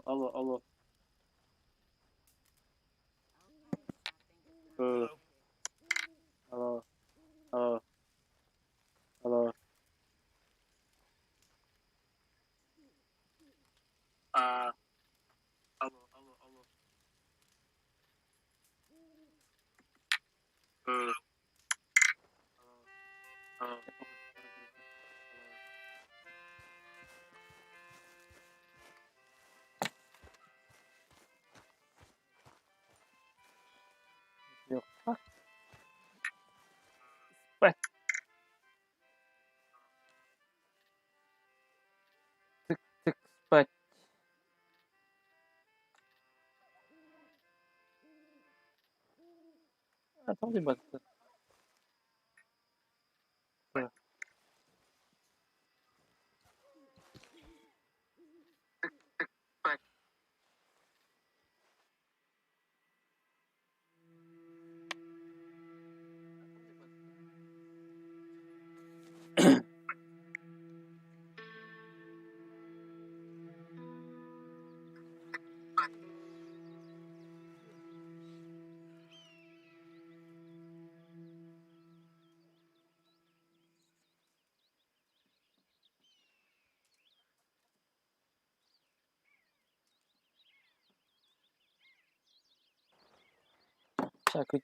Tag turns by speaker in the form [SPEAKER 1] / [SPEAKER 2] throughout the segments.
[SPEAKER 1] Alô, alô. Uh,
[SPEAKER 2] Hello.
[SPEAKER 1] alô, alô, alô. Ah, alô, alô, alô. Uh, alô, alô. Eu, ué, tic, estão de basta. Já que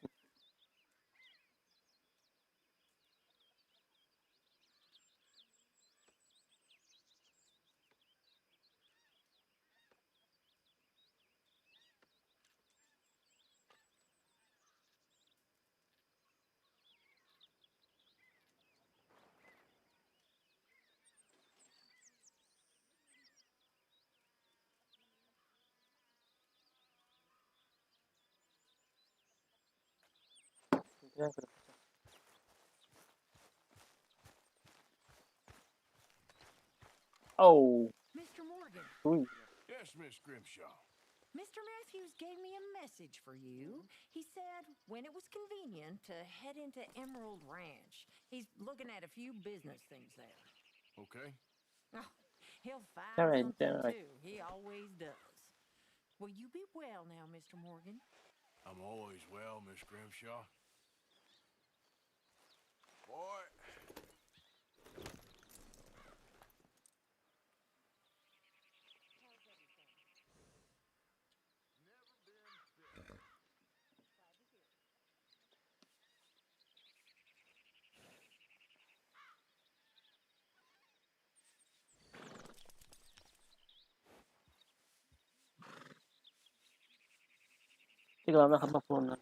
[SPEAKER 1] já que Oh,
[SPEAKER 3] Mr. Morgan,
[SPEAKER 1] ui.
[SPEAKER 2] Yes, Miss Grimshaw.
[SPEAKER 3] Mr. Matthews gave me a message for you. He said when it was convenient to head into Emerald Ranch. He's looking at a few business things there.
[SPEAKER 2] Okay.
[SPEAKER 3] Oh, he'll find
[SPEAKER 1] Alright,
[SPEAKER 3] something
[SPEAKER 1] alright.
[SPEAKER 3] too. He always does. Will you be well now, Mr. Morgan?
[SPEAKER 2] I'm always well, Miss Grimshaw. Boy.
[SPEAKER 1] Tinggal na nakapapuna.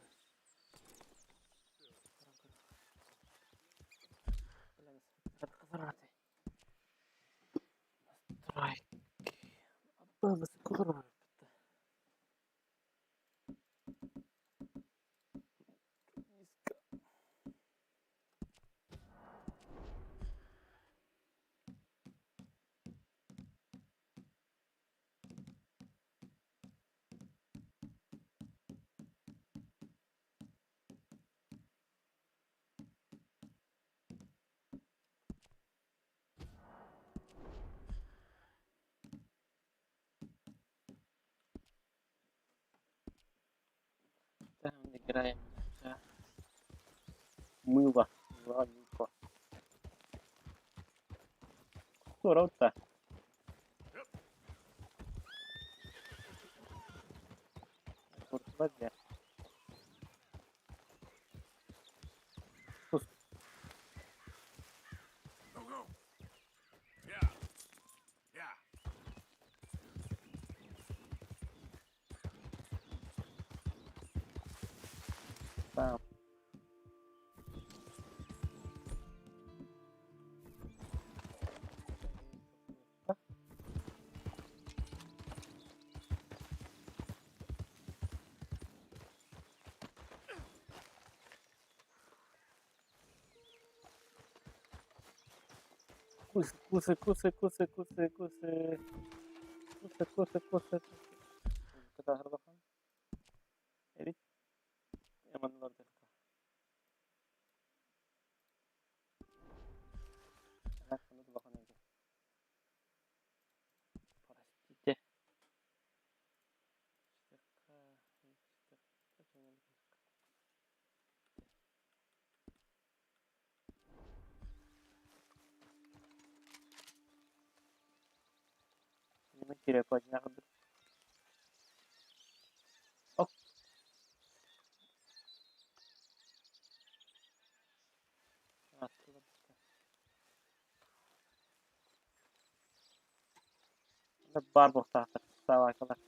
[SPEAKER 1] Strike. Apa basi kurang? Jangan dikira yang bisa mewah lagi kok. Kurang tak?
[SPEAKER 2] Yep.
[SPEAKER 1] Kurang banget ya.
[SPEAKER 2] Go, go. Yeah. Yeah.
[SPEAKER 1] Nah, kuse. Kuse. Kita harus kan? Erik, emang luar biasa. Enak banget bahkan aja. Forest. Tire pagina kadar. Ok. Attılar işte. Bar box tahta. Sağ arkadaşlar.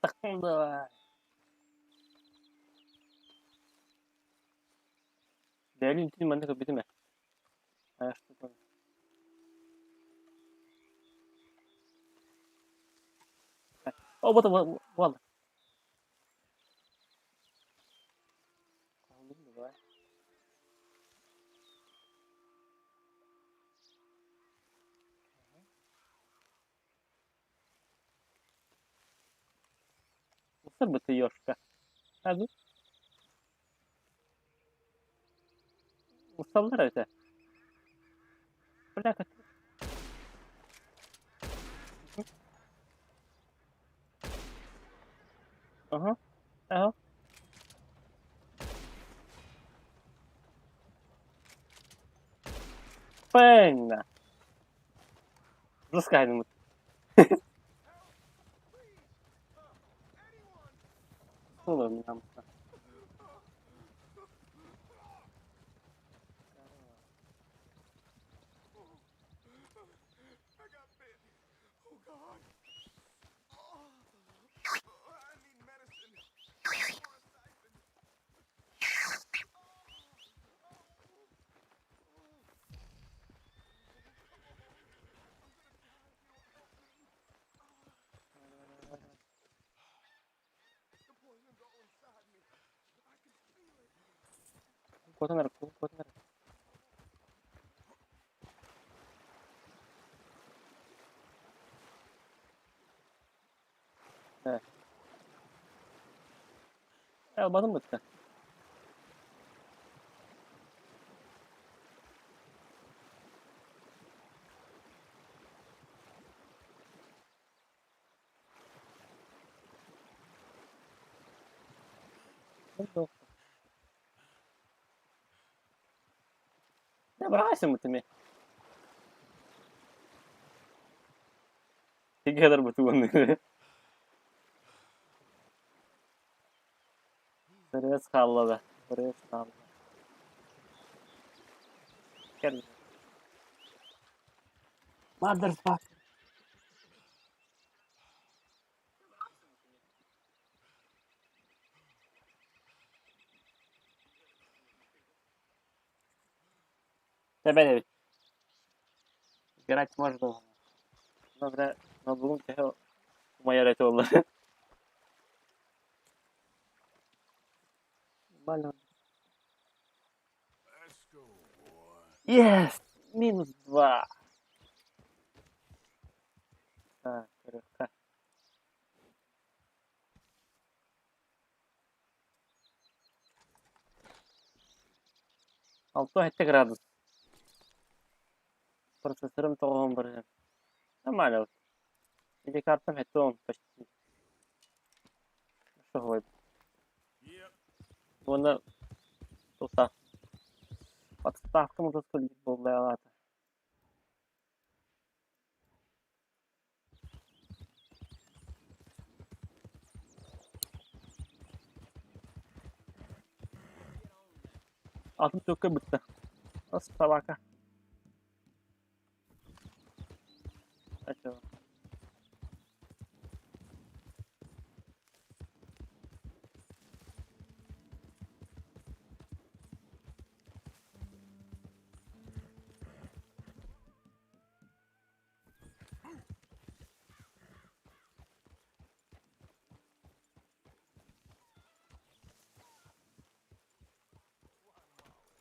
[SPEAKER 1] Takıldı. Değerli intim bende kapıdı mı? Ayakta konu. Oh, what? Kaldım mı be? Mısır bitiyor işte. Hadi. Mısırlar öte. Bırak et. Aha. Aha. Bang. Rus kaydı. Olur mu lan?
[SPEAKER 2] I got bit. Oh God. I need medicine. Or a siphon. The poison's all inside me. I can feel it.
[SPEAKER 1] Kotanar. Evet. Almadın mı sen? Yok. Ne bırakırsın bu timi? Ne kadar bu tuğunları? Buraya skalladı. Buraya skalladı. Gel. Motherfucker. Tebele. Grać można. Dobra, no drugą cię moja retola. Balon.
[SPEAKER 2] Let's go, boy.
[SPEAKER 1] Yes! -2. Ha, kırık. 6 gradus. Процессорым тоғын бір. Нормально. Или картам это он почти. Что говорит?
[SPEAKER 2] Yep.
[SPEAKER 1] Bunu tutar. Подставкам уже столик был для лата. Altın tökü bitti. Nasıl tabaka? Açalım.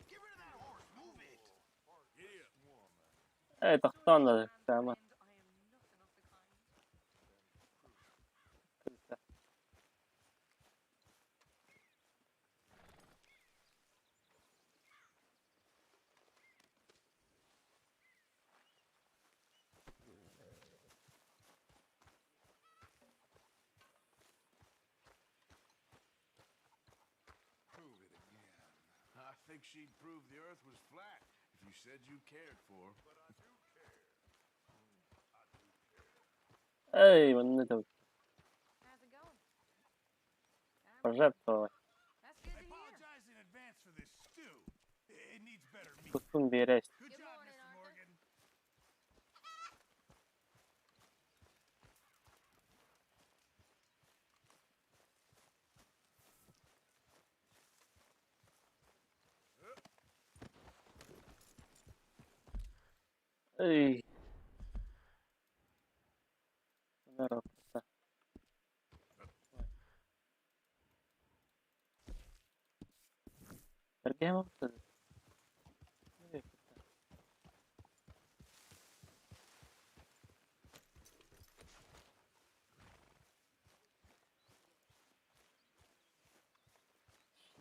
[SPEAKER 2] Get rid of that horse. Move it. Idiot.
[SPEAKER 1] Evet, anladık. Tamam. Güzel.
[SPEAKER 2] Prove it again. I think she'd prove the earth was flat if you said you cared for. But I do care.
[SPEAKER 1] Ej, он это
[SPEAKER 3] How's it going?
[SPEAKER 1] пожертвовать.
[SPEAKER 3] That's good
[SPEAKER 2] I
[SPEAKER 3] to hear.
[SPEAKER 2] apologize in advance for this stew. It needs better meat.
[SPEAKER 1] Tutun bir yere.
[SPEAKER 2] Good
[SPEAKER 3] Good
[SPEAKER 2] job,
[SPEAKER 3] morning,
[SPEAKER 2] Mr.
[SPEAKER 3] Arthur.
[SPEAKER 2] Morgan.
[SPEAKER 1] Ej. Bunlar ortada. Birga ham o'tadi. Nereye gitti?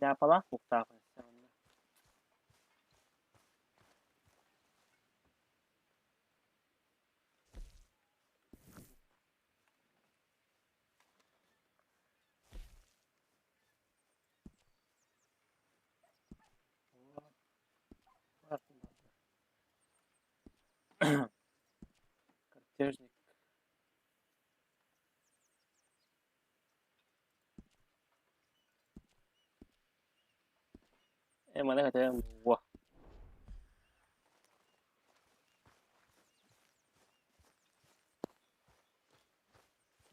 [SPEAKER 1] Ne yapalım? Muhtemelen. Картежник. Mana katanya wah.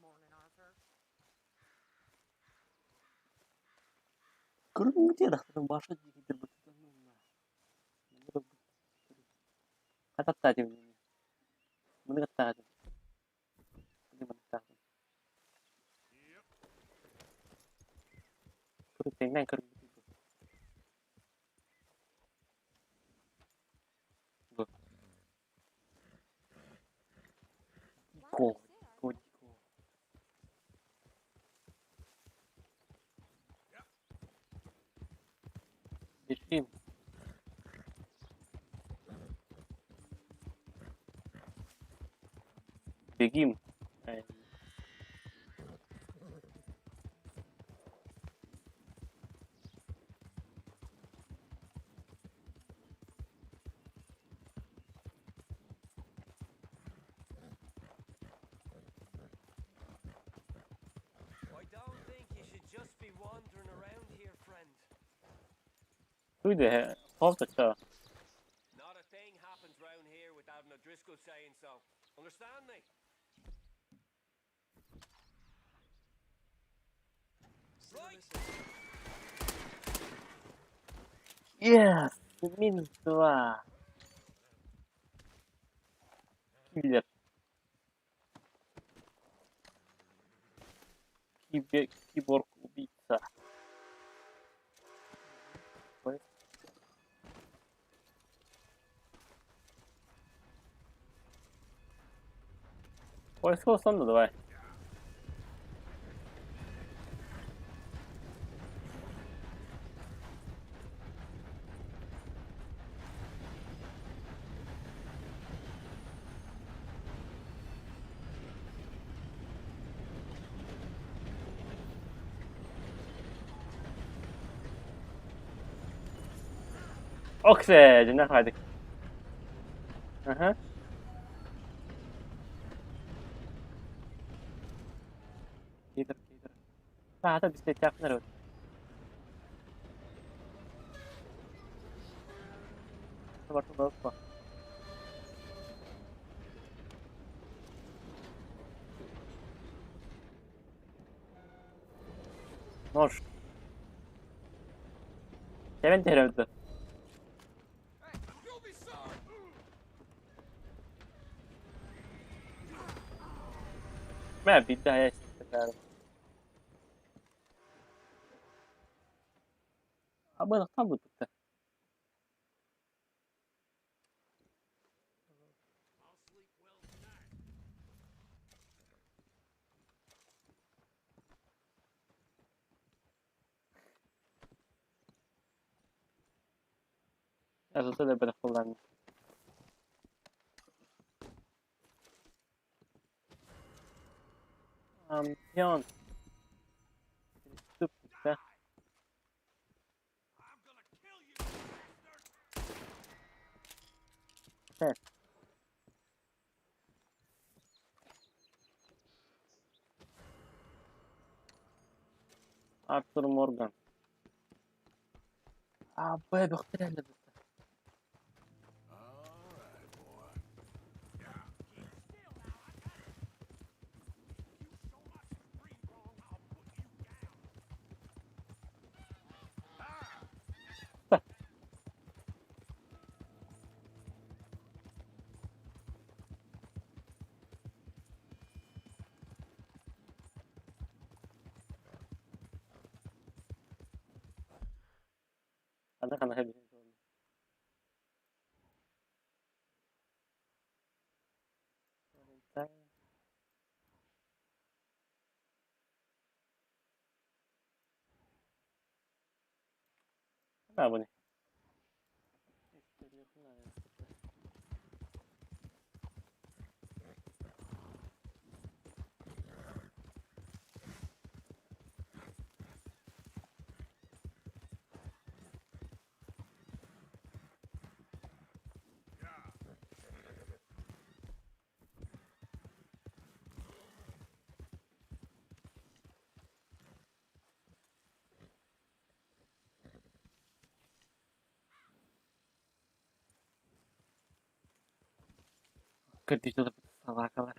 [SPEAKER 3] Morning, Arthur.
[SPEAKER 1] Kırmızı где рахтан башы дигидер бутан мына. Ката тадим. Мына ката тадим. Мына тадим.
[SPEAKER 2] Yep.
[SPEAKER 1] Кыры теңнен кырмызы. Go. Go. Go. Бежим. Бегим.
[SPEAKER 4] I don't think you should just be wandering around here, friend.
[SPEAKER 1] Люди, просто что?
[SPEAKER 4] Not a thing happens round here without an O'Driscoll saying so. Understand me? Right?
[SPEAKER 1] Yes, минус 2. Киллер. Киборг убийца. Поиск основной, давай. Okse, cennet haydi. Aha. Gider. Hadi biz de yakınlar. Bakın bakma. Нож. Hemen öldü.
[SPEAKER 2] Hey, you'll be sorry.
[SPEAKER 1] Ben bir daha yaşayacağım. Ama tam bu tuttu.
[SPEAKER 2] I'll sleep well tonight.
[SPEAKER 1] Yazısı da böyle kullandım. Ampiyon. Süper.
[SPEAKER 2] I'm gonna kill you, bastard!
[SPEAKER 1] Sen. Arthur Morgan. Bu ev yok herhalde.
[SPEAKER 2] All right, boy. Yeah, keep still now. I got it. You show my spree wrong, I'll put you down. Ah!
[SPEAKER 1] Ada kana hepimiz oldu. Bu ne? Kötü tutup sabaha kadar.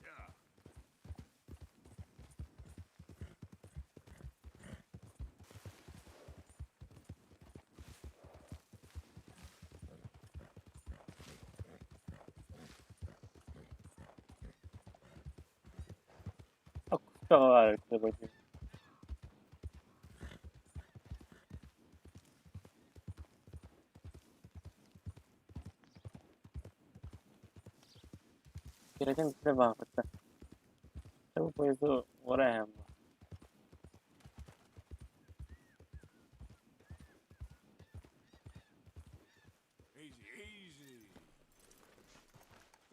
[SPEAKER 2] Yeah.
[SPEAKER 1] Çok var babacığım. Geleceğim size bakmakta. Çabuk boyuzu oraya mı?
[SPEAKER 2] Easy, easy.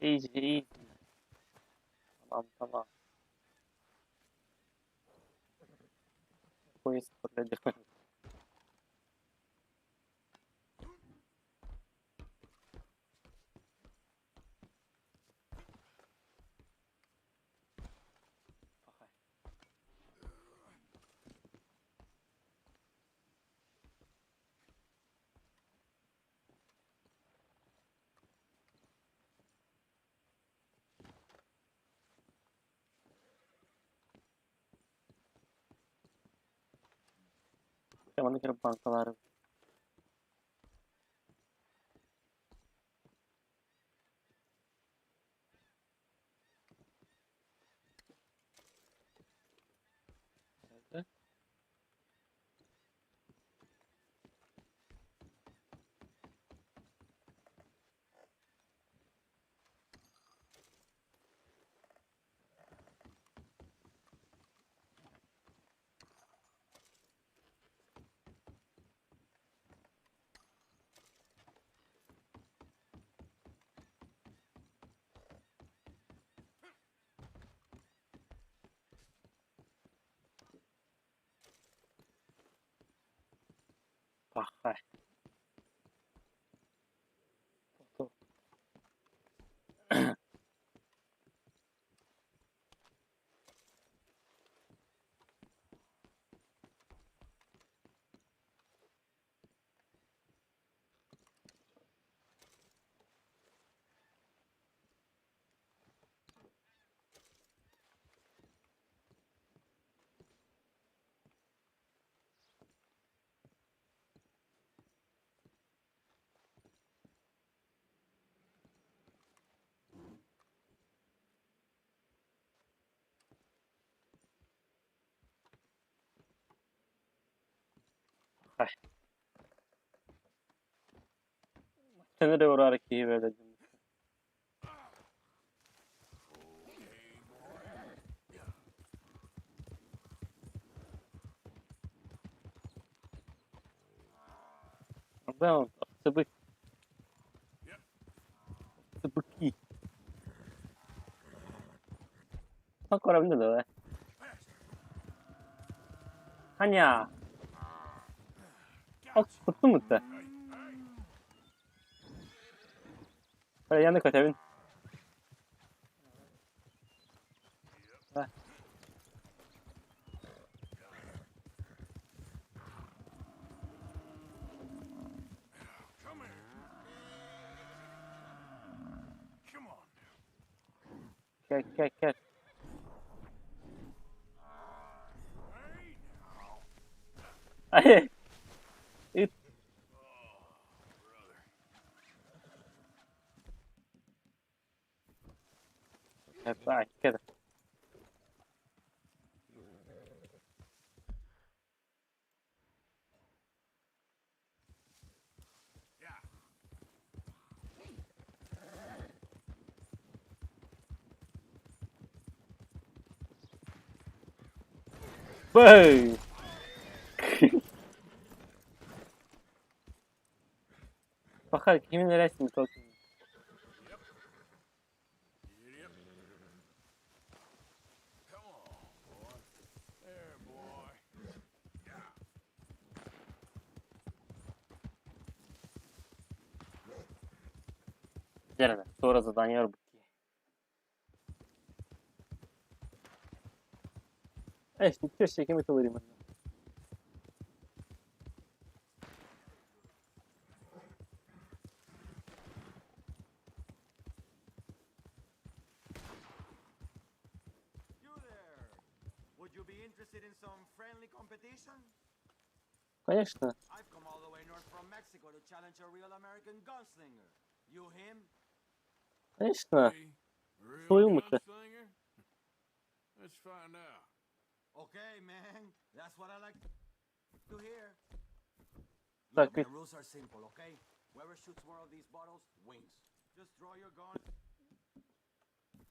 [SPEAKER 1] Easy easy. Tamam. Boyu sıfırlayacak. Zamanı kırıp bankaları. Nerede? Bak hay. Dur. Hay. Seni de uğrarak iyi vereceğim. Ben sıbık. Sıbıki. Bak orada da var. Hanya.
[SPEAKER 2] Got
[SPEAKER 1] Al tuttun mu sen? Böyle yanık at evin. Heh.
[SPEAKER 2] Come here. Come on.
[SPEAKER 1] Gel gel gel.
[SPEAKER 2] Hey now.
[SPEAKER 1] Ay. İt.
[SPEAKER 2] Brother.
[SPEAKER 1] Hep daha kere.
[SPEAKER 2] Yeah.
[SPEAKER 1] Bey. Bakar kimin resmi tokun.
[SPEAKER 2] Idiot. Come on, boy. There, boy. Yeah.
[SPEAKER 1] Gel sonra zaten yer bu. Eş bitiyor şekemi kıvırayım ben.
[SPEAKER 5] You there. Would you be interested in some friendly competition?
[SPEAKER 1] Конечно.
[SPEAKER 5] I've come all the way north from Mexico to challenge a real American gunslinger. You him?
[SPEAKER 1] Конечно.
[SPEAKER 2] Hey, real
[SPEAKER 1] Soyun mutlu.
[SPEAKER 2] gunslinger? Let's find out.
[SPEAKER 5] Okay, man. That's what I like to hear.
[SPEAKER 1] Так,
[SPEAKER 5] Look, the rules are simple, okay? Whoever shoots more of these bottles wins. Just draw your gun.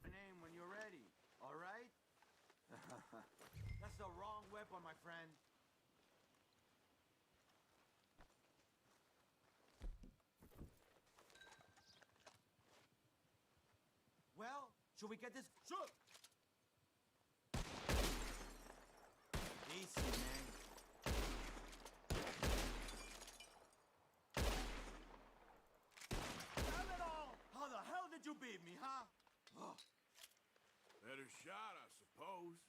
[SPEAKER 5] Your name when you're ready. All right? That's the wrong weapon, my friend. Well, should we get this? Shoot! Easy, man. Damn it all! How the hell did you beat me, huh? Ugh.
[SPEAKER 2] Better shot, I suppose.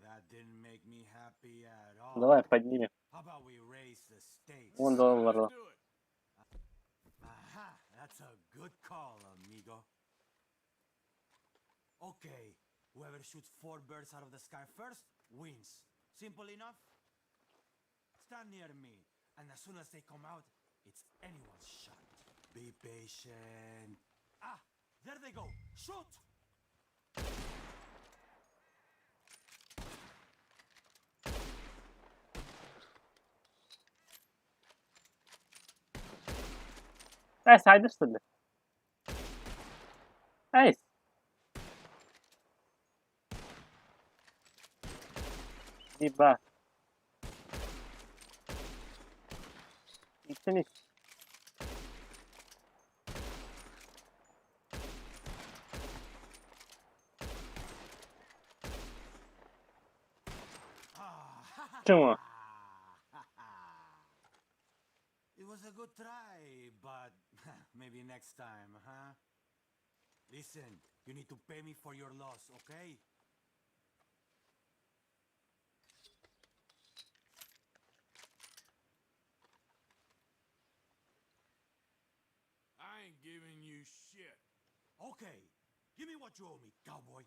[SPEAKER 5] That didn't make me happy at all.
[SPEAKER 1] Давай поднимем.
[SPEAKER 5] How about we raise the stakes?
[SPEAKER 1] Вон доллар.
[SPEAKER 2] Let's do it.
[SPEAKER 5] Aha, that's a good call, amigo. Okay, whoever shoots 4 birds out of the sky first wins. Simple enough? Stand near me, and as soon as they come out, it's anyone's shot. Be patient. Ah, there they go. Shoot!
[SPEAKER 1] Nice, haydırsın. Nice. Bir bak. İçini. Чому?
[SPEAKER 5] It was a good try, but maybe next time, huh? Listen, you need to pay me for your loss, okay?
[SPEAKER 2] I ain't giving you shit.
[SPEAKER 5] Okay, give me what you owe me, cowboy.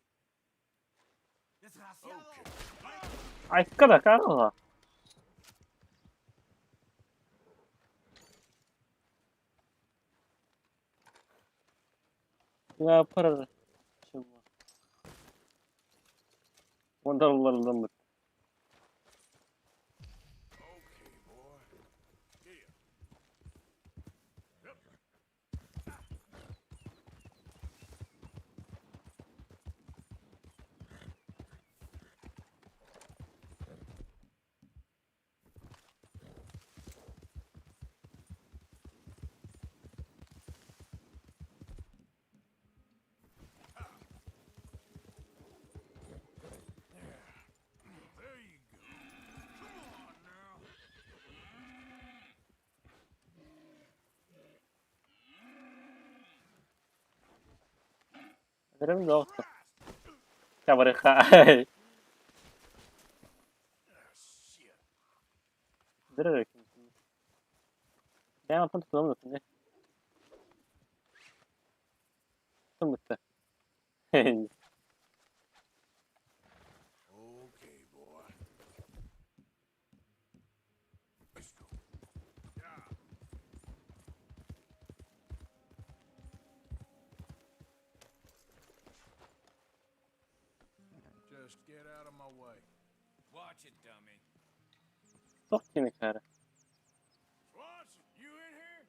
[SPEAKER 5] Desgraciado!
[SPEAKER 2] Okay.
[SPEAKER 1] Ay kada karo. Ya yaparız. Şimdi. Ondan olalım mı?
[SPEAKER 2] Okay, boy. Yeah. Yep.
[SPEAKER 1] Ödevim de olsun. Kabarık hay.
[SPEAKER 2] Shit.
[SPEAKER 1] Direkt. Ben yapın tutulamıyor şimdi. Tuttum bitti.
[SPEAKER 2] Okay, boy. Let's go. Yeah. Just get out of my way.
[SPEAKER 4] Watch it, dummy.
[SPEAKER 1] Çok kemik her.
[SPEAKER 2] Swanson, you in here?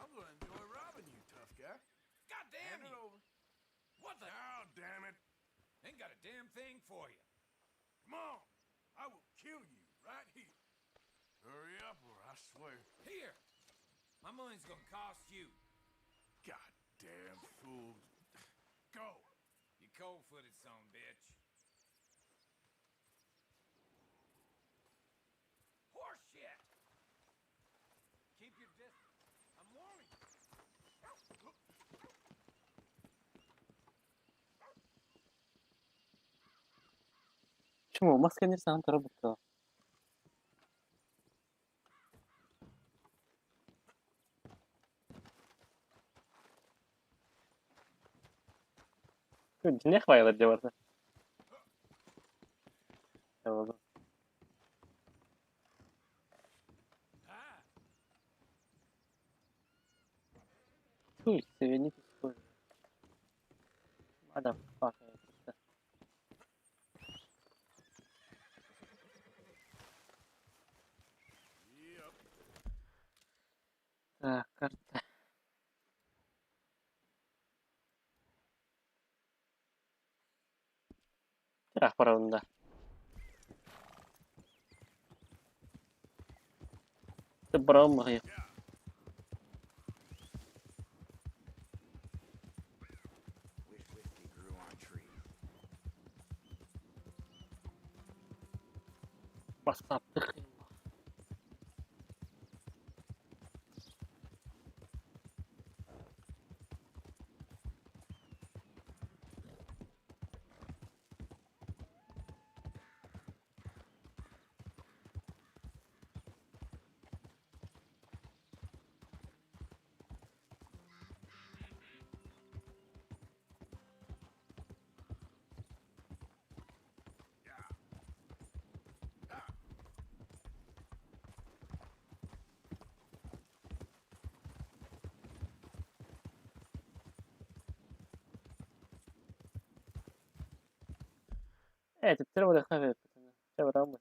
[SPEAKER 2] I'm gonna enjoy robbing you, tough guy.
[SPEAKER 4] God damn
[SPEAKER 2] Hand it
[SPEAKER 4] you!
[SPEAKER 2] over.
[SPEAKER 4] What the?
[SPEAKER 2] Now, damn it.
[SPEAKER 4] Ain't got a damn thing for you.
[SPEAKER 2] Come on. I will kill you right here. Hurry up or I swear.
[SPEAKER 4] Here! My money's gonna cost you.
[SPEAKER 2] Goddamn fool. Go.
[SPEAKER 4] You cold-footed son bitch. Horse shit! Keep your distance. I'm warning you.
[SPEAKER 1] Чому? Маска не сам робити. Ne хвайлер делать? Tamam.
[SPEAKER 2] Ah.
[SPEAKER 1] Tuj, sobie nie spojrzę. Adam, fuck.
[SPEAKER 2] Yep.
[SPEAKER 1] Так, карта. Тирах параунда. Ты брал мою.
[SPEAKER 2] Wish whiskey grew on trees.
[SPEAKER 1] Бастапtık. Треба да хаве. Треба рамы.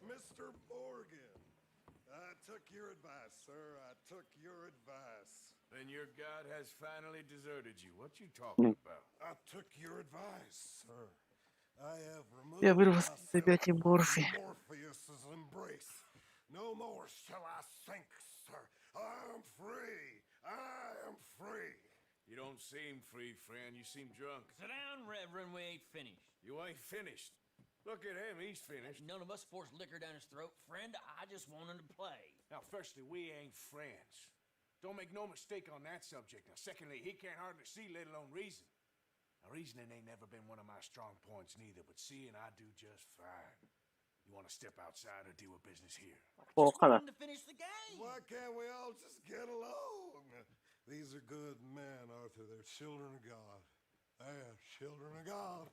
[SPEAKER 6] Mr. Morgan, I took your advice, sir. I took your advice.
[SPEAKER 2] Then your god has finally deserted you. What you talking about?
[SPEAKER 6] I took your advice, sir. I have removed
[SPEAKER 1] Я вырвал
[SPEAKER 6] myself
[SPEAKER 1] себя эти морфи.
[SPEAKER 6] from Morpheus's embrace. No more shall I sink, sir. I am free. I am free.
[SPEAKER 2] You don't seem free, friend. You seem drunk.
[SPEAKER 7] Sit down, Reverend. We ain't finished.
[SPEAKER 2] You ain't finished. Look at him. He's finished.
[SPEAKER 7] None of us forced liquor down his throat. Friend, I just wanted to play.
[SPEAKER 2] Now, firstly, we ain't friends. Don't make no mistake on that subject. Now, secondly, he can't hardly see, let alone reason. Now, reasoning ain't never been one of my strong points neither, but seeing I do just fine. You want to step outside or deal with business here?
[SPEAKER 1] Volkan'a.
[SPEAKER 7] To finish the game.
[SPEAKER 6] Why can't we all just get along? These are good men, Arthur. They're children of God. They are children of God.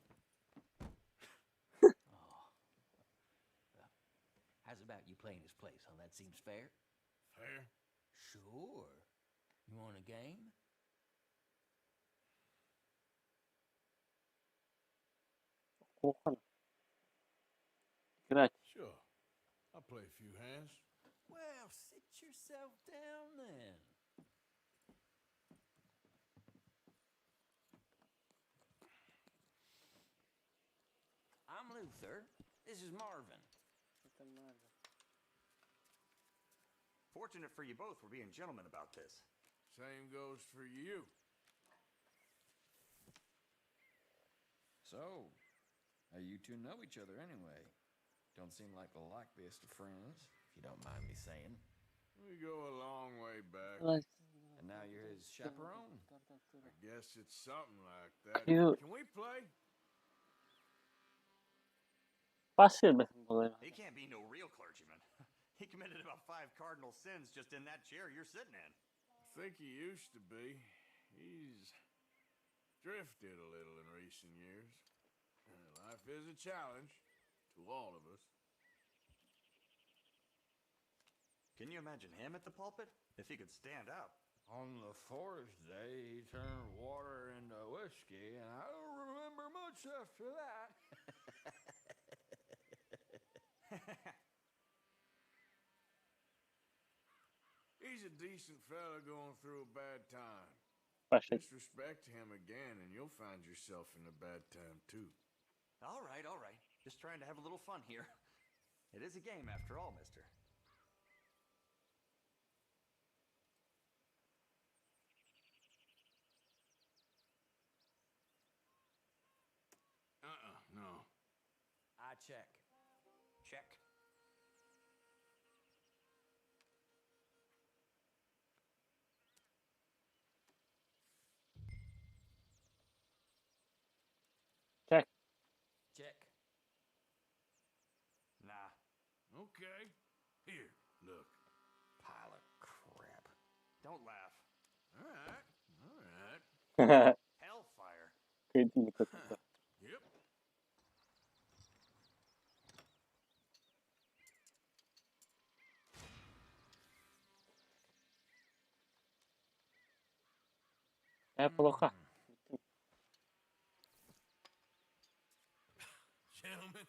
[SPEAKER 7] How's about you playing his place, huh? That seems fair?
[SPEAKER 2] Fair?
[SPEAKER 7] Sure. You want a game?
[SPEAKER 1] Volkan'a. Kiraç.
[SPEAKER 2] Sure. I'll play a few hands.
[SPEAKER 7] Well, sit yourself down then. I'm Luther. This is Marvin.
[SPEAKER 8] Fortunate for you both, we're being gentlemen about this.
[SPEAKER 2] Same goes for you.
[SPEAKER 9] So, how you two know each other anyway? Don't seem like the likeliest of friends, if you don't mind me saying.
[SPEAKER 2] We go a long way back.
[SPEAKER 9] And now you're his chaperone.
[SPEAKER 2] I guess it's something like that.
[SPEAKER 1] Cute.
[SPEAKER 2] Can we play?
[SPEAKER 1] Başlayalım bizim olayına.
[SPEAKER 8] He can't be no real clergyman. He committed about 5 cardinal sins just in that chair you're sitting in.
[SPEAKER 2] I think he used to be. He's drifted a little in recent years. Life is a challenge to all of us.
[SPEAKER 8] Can you imagine him at the pulpit? If he could stand up.
[SPEAKER 9] On the fourth day, he turned water into whiskey, and I don't remember much after that.
[SPEAKER 2] He's a decent fella going through a bad time.
[SPEAKER 1] Başladık.
[SPEAKER 2] Disrespect him again, and you'll find yourself in a bad time too.
[SPEAKER 8] All right, all right. Just trying to have a little fun here. It is a game after all, mister.
[SPEAKER 2] No.
[SPEAKER 7] I check.
[SPEAKER 8] Check.
[SPEAKER 1] Çek.
[SPEAKER 7] Check.
[SPEAKER 8] Nah.
[SPEAKER 2] Okay. Here, look.
[SPEAKER 8] Pile of crap. Don't laugh.
[SPEAKER 2] All right. All right.
[SPEAKER 8] Hellfire.
[SPEAKER 1] Kıydım kötü.
[SPEAKER 2] Yep.
[SPEAKER 1] Bloka.
[SPEAKER 2] Gentlemen,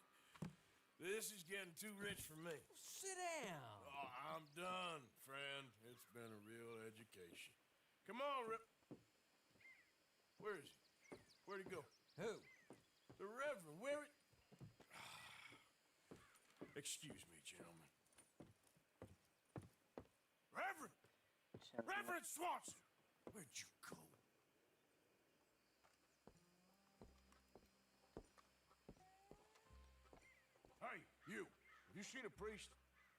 [SPEAKER 2] this is getting too rich for me.
[SPEAKER 7] Sit down.
[SPEAKER 2] Oh, I'm done, friend. It's been a real education. Come on, Rip. Where is he? Where'd he go?
[SPEAKER 7] Who?
[SPEAKER 2] The Reverend. Where it? Excuse me, gentlemen. Reverend! Reverend Swanson! Where'd you go? Hey, you. Have you seen a priest?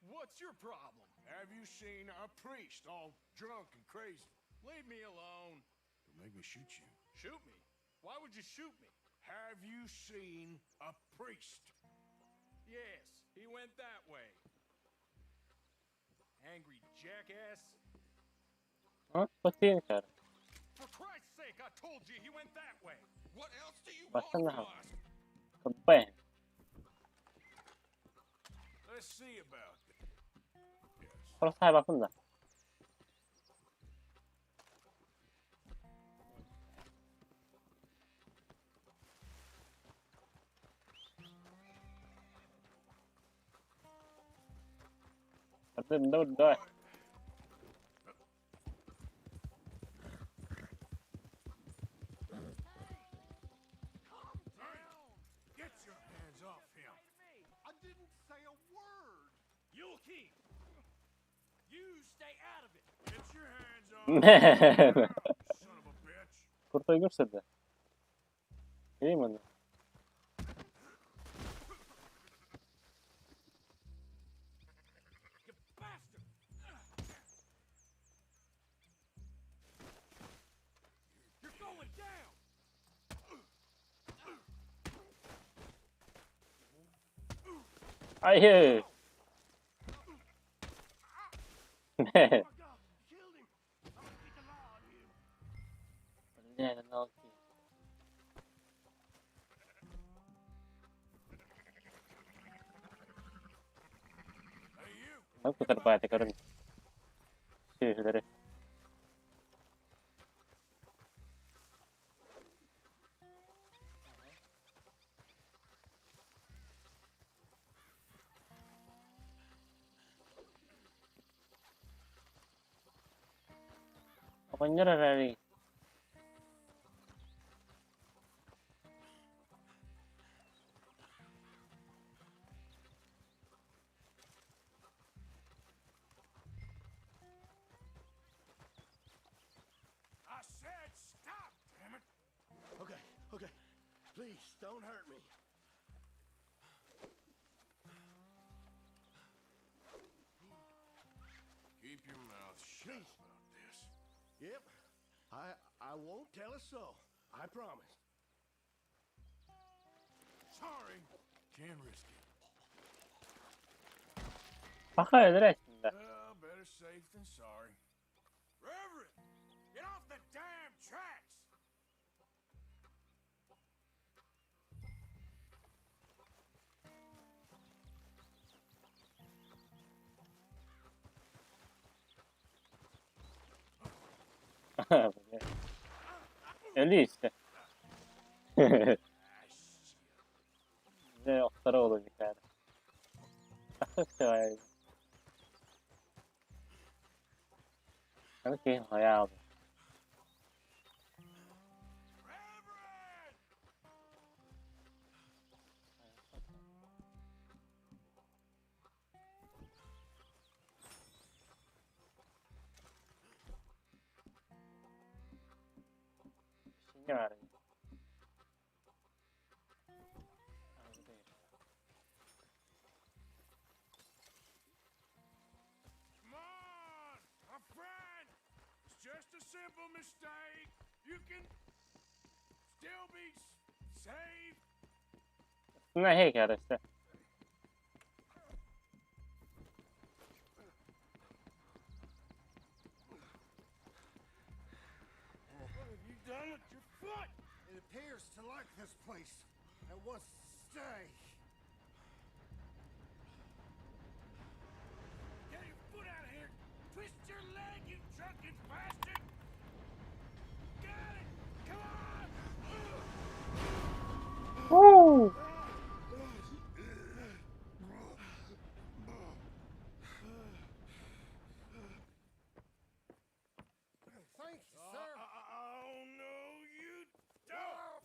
[SPEAKER 7] What's your problem?
[SPEAKER 2] Have you seen a priest all drunk and crazy?
[SPEAKER 7] Leave me alone.
[SPEAKER 2] Don't make me shoot you.
[SPEAKER 7] Shoot me? Why would you shoot me?
[SPEAKER 2] Have you seen a priest?
[SPEAKER 7] Yes, he went that way. Angry jackass.
[SPEAKER 1] Ha? Bakayım çağır.
[SPEAKER 7] For Christ's sake, I told you he went that way.
[SPEAKER 2] What else do you
[SPEAKER 1] Başka ne
[SPEAKER 2] want
[SPEAKER 1] yap?
[SPEAKER 2] from us?
[SPEAKER 1] Bam.
[SPEAKER 2] Let's see about that. Yes.
[SPEAKER 1] Orası hay bakın da. Dur.
[SPEAKER 2] Get your hands off him.
[SPEAKER 6] I didn't say a word.
[SPEAKER 7] You'll keep. You stay out of it.
[SPEAKER 2] Get your hands off
[SPEAKER 1] Ne?
[SPEAKER 2] him, son of a bitch.
[SPEAKER 1] Kurtayı gösterdi. İyi mi onu?
[SPEAKER 7] You bastard.
[SPEAKER 1] Hayır. Ne? Ne oldu? Bu kadar bayat karın. Şeyleri. Apa nyerah dari?
[SPEAKER 2] I said stop, damn it!
[SPEAKER 6] Okay, okay. Please, don't hurt me.
[SPEAKER 2] Keep your mouth shut about this.
[SPEAKER 6] Yep. I won't tell a soul. I promise.
[SPEAKER 2] Sorry. Can't risk it.
[SPEAKER 1] Baka resminde.
[SPEAKER 2] Well, better safe than sorry. Reverend, get off the damn tracks!
[SPEAKER 1] Öyle işte. Ne otları olacak yani. Şöyle. Sanki hayal. Şimdi var.
[SPEAKER 2] Come on, my friend! It's just a simple mistake. You can still be saved.
[SPEAKER 1] Aslında heykel işte.
[SPEAKER 2] What have you done with your foot?
[SPEAKER 6] It appears to like this place and wants to stay.
[SPEAKER 2] Get your foot out of here! Twist your leg, you drunken bastard! Got it! Come on!
[SPEAKER 1] Woo!
[SPEAKER 6] Thank you, sir.
[SPEAKER 2] Oh, no, you don't!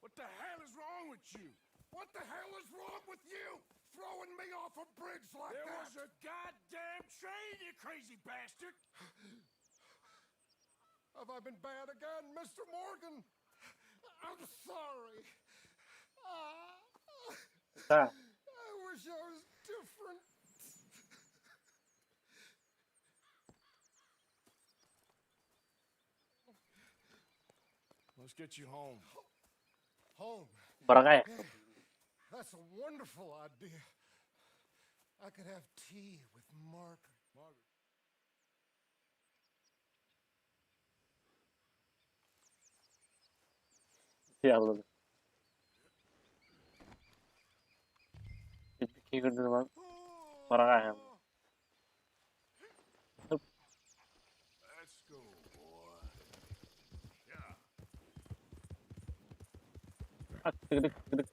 [SPEAKER 2] What the hell is wrong with you?
[SPEAKER 6] What the hell is wrong with you? Throwing me off a bridge like
[SPEAKER 2] There
[SPEAKER 6] that?
[SPEAKER 2] was a goddamn train, you crazy bastard!
[SPEAKER 6] Have I been bad again, Mr. Morgan? I'm sorry.
[SPEAKER 1] Ha.
[SPEAKER 6] I wish I was different.
[SPEAKER 2] Let's get you home.
[SPEAKER 6] Home.
[SPEAKER 1] Bırakayım.
[SPEAKER 6] That's a wonderful idea. I could have tea with Margaret.
[SPEAKER 2] Margaret.
[SPEAKER 1] Yalladı. Hiçbir şey gördüm lan. Bırakayım.
[SPEAKER 2] Let's go, boy. Yeah.
[SPEAKER 1] Tıkıdık tıkıdık.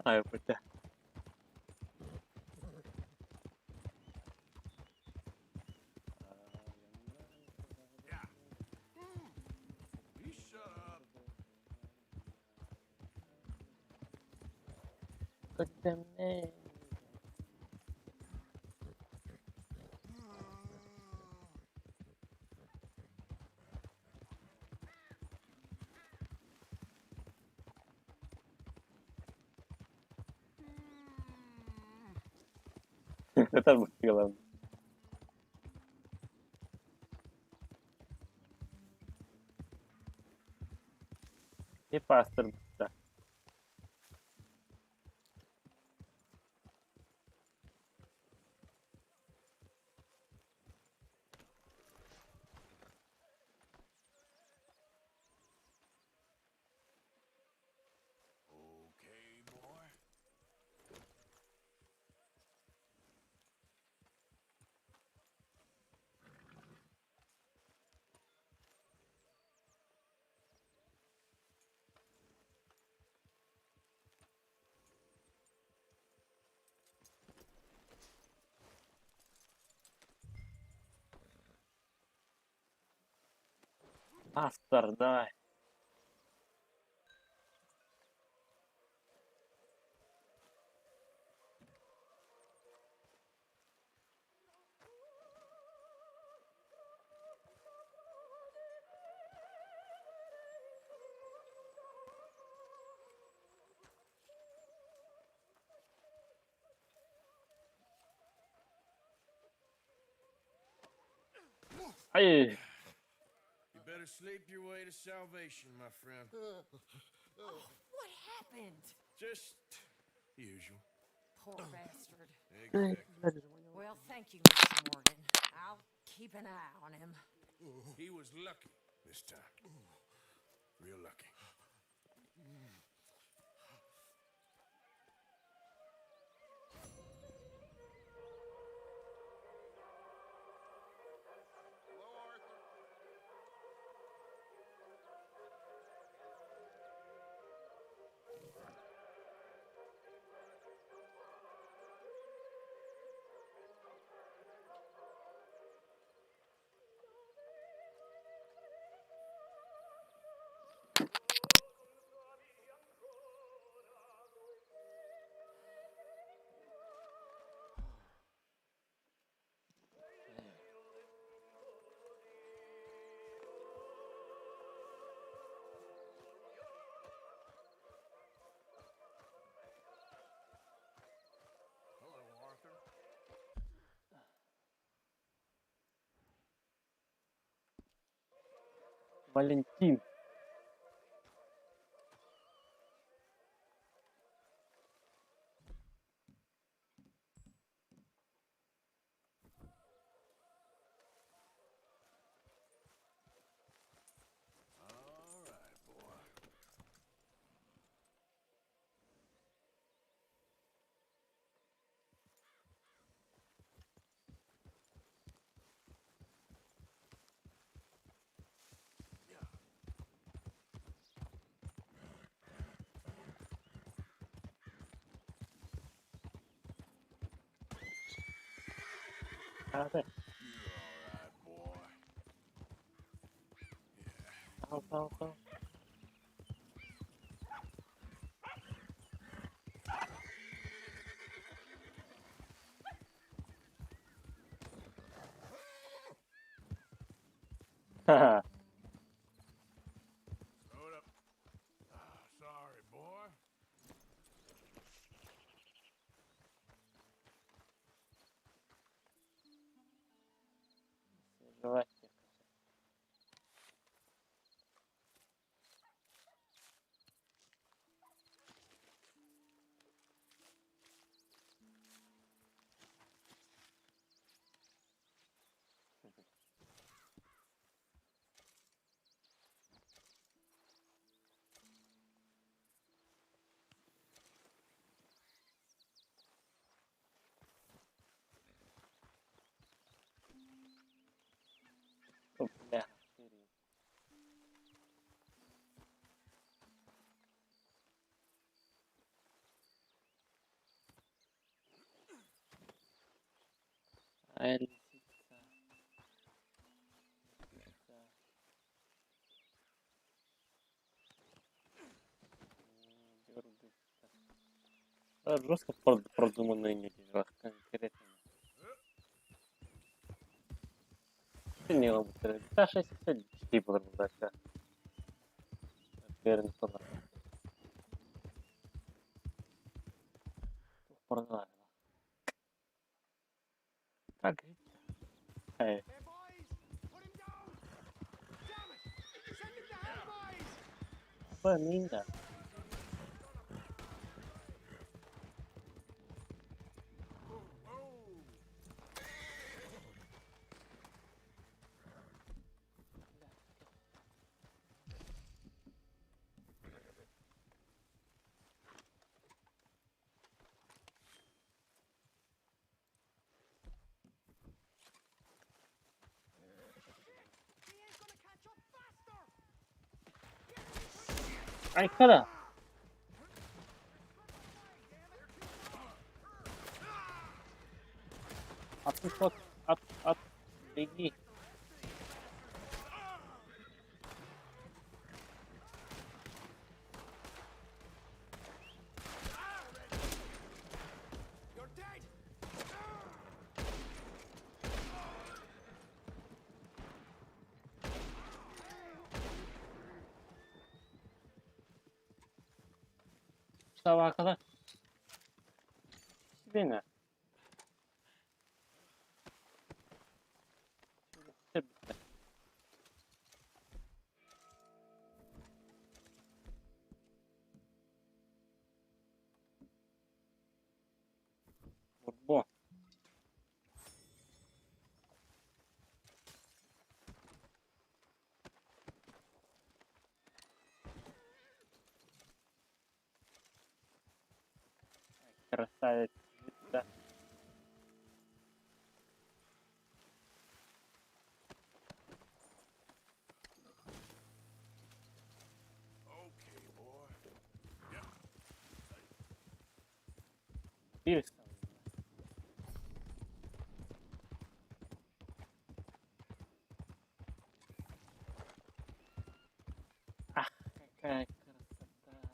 [SPEAKER 1] Hayır burada.
[SPEAKER 2] Yeah. You shut up.
[SPEAKER 1] Kızım ne? Это было. И пастор, да.
[SPEAKER 2] Okay, boy.
[SPEAKER 1] Пастор, давай. Ай!
[SPEAKER 2] You better sleep your way to salvation, my friend.
[SPEAKER 3] Oh, what happened?
[SPEAKER 2] Just usual.
[SPEAKER 3] Poor bastard.
[SPEAKER 2] Exactly.
[SPEAKER 3] Well, thank you, Mr. Morgan. I'll keep an eye on him.
[SPEAKER 2] He was lucky this time. Real lucky. Hello, Arthur.
[SPEAKER 1] Валентин.
[SPEAKER 2] All right, boy.
[SPEAKER 1] А, да.
[SPEAKER 2] You're all right, boy.
[SPEAKER 1] Ау, ау, ау. Ха-ха.
[SPEAKER 2] Hold up. Sorry, boy.
[SPEAKER 1] Жевать. О, бля. Ай, лисица. Лисица. Дёргается. Жестко продуманные видео. Конкретно. Не могу сказать. Да, 6 почти было бы, да. Верно, что продала. Tak. Hey.
[SPEAKER 2] Hey, boys! Put him down! Damn it! Send him to hell, boys!
[SPEAKER 1] Apa minda?
[SPEAKER 2] He ain't gonna catch up faster!
[SPEAKER 1] Ay kara. At. Lagi.
[SPEAKER 2] You're dead!
[SPEAKER 1] Sabaha kadar. Beni. Bitti. Bu. Красавец. Да.
[SPEAKER 2] Okay, boy. Yep.
[SPEAKER 1] Bir Ah, какая красота.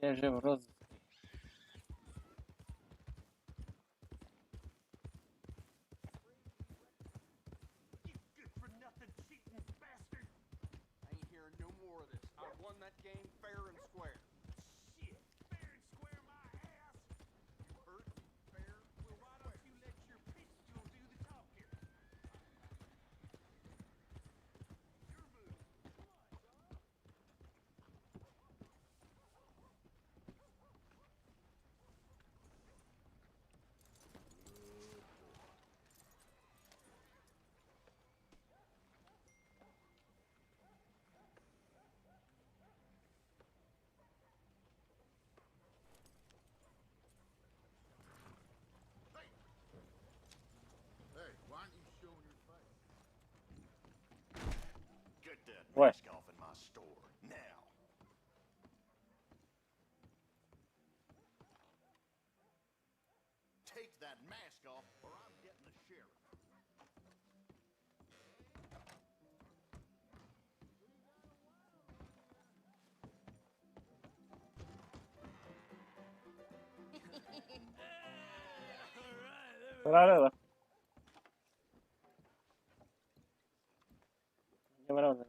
[SPEAKER 1] Я же в розыске.
[SPEAKER 8] You good for nothing cheating bastard! I ain't hearing no more of this. I won that game fair and square.
[SPEAKER 2] Shit! Fair and square my ass!
[SPEAKER 8] You hurt? Fair?
[SPEAKER 2] Well, why don't you let your pistol do the talking? Your move.
[SPEAKER 6] Hey, why aren't you showing your face?
[SPEAKER 8] Get that
[SPEAKER 1] What?
[SPEAKER 8] mask off in my store. Now. Take that mask off or I'm getting the sheriff.
[SPEAKER 1] Claro. Camarada.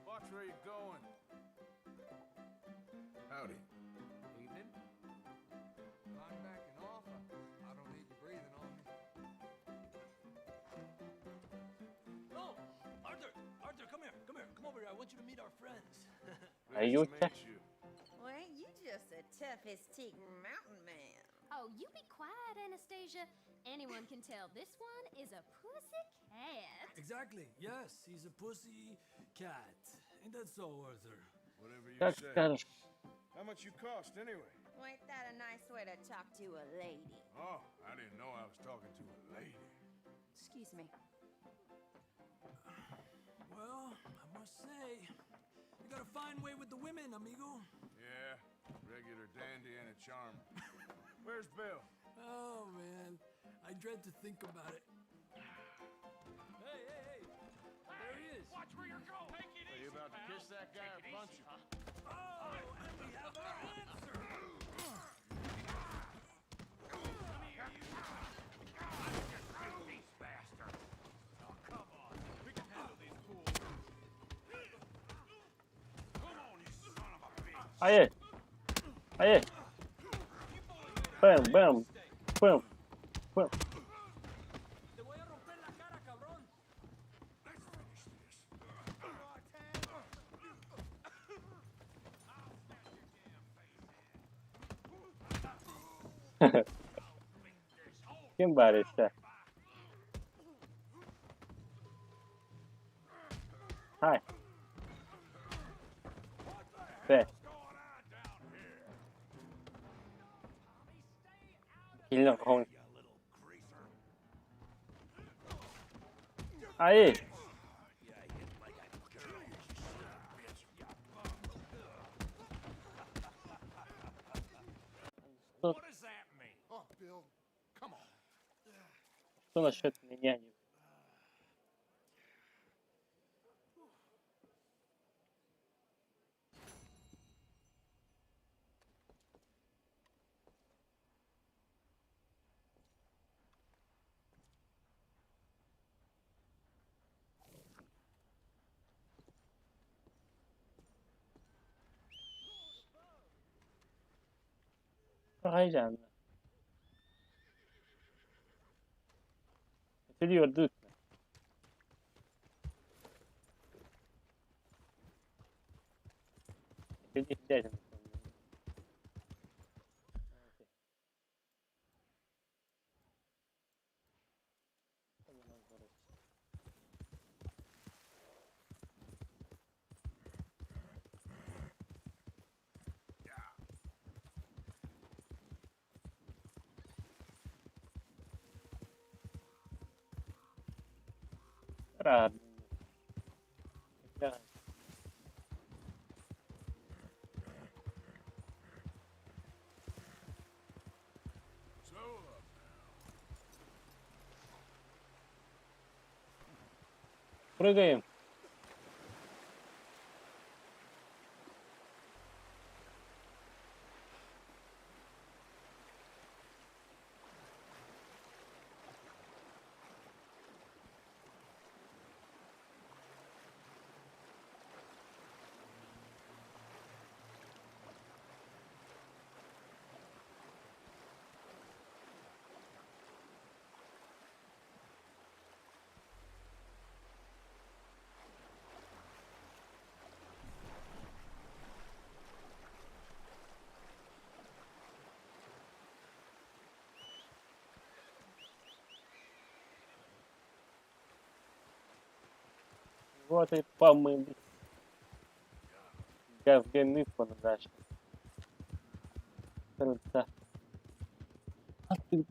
[SPEAKER 2] Watch where you're going. Howdy.
[SPEAKER 7] Evening. I'm backing off. I don't need you breathing on me. Oh, Arthur! Arthur, come here. Come here. Come over here. I want you to meet our friends.
[SPEAKER 1] Are you
[SPEAKER 2] Pleased to meet you.
[SPEAKER 3] Well, ain't you just the toughest teak mountain man?
[SPEAKER 10] Oh, you be quiet, Anastasia. Anyone can tell this one is a pussy cat.
[SPEAKER 7] Exactly. Yes, he's a pussy cat. Ain't that so, Arthur?
[SPEAKER 2] Whatever you
[SPEAKER 1] Как
[SPEAKER 2] say.
[SPEAKER 1] скажешь.
[SPEAKER 2] How much you cost anyway?
[SPEAKER 3] Well, ain't that a nice way to talk to a lady?
[SPEAKER 2] Oh, I didn't know I was talking to a lady.
[SPEAKER 3] Excuse me.
[SPEAKER 7] Well, I must say, you got a fine way with the women, amigo.
[SPEAKER 2] Yeah, regular dandy and a charm. Where's Bill?
[SPEAKER 7] Oh, man. I dread to think about it. Hey! There he is.
[SPEAKER 2] Watch where you're going. Take it easy. Are you about to kiss that guy or punch him?
[SPEAKER 7] Oh, and we have
[SPEAKER 1] Hayır. Hayır. Bam bam. Bam. Bam.
[SPEAKER 4] Te voy a romper la cara, cabrón.
[SPEAKER 1] Kim bari işte? Hi. Be. Killing home. Aí.
[SPEAKER 2] What does that mean?
[SPEAKER 6] Oh, Bill, come on.
[SPEAKER 1] Что насчет меня? Aynen. Biliyorduk. Biliyorduk. Rad.
[SPEAKER 2] So,
[SPEAKER 1] Прыгаем. Вот и помылись. Говняны подачи. Круто. А ты...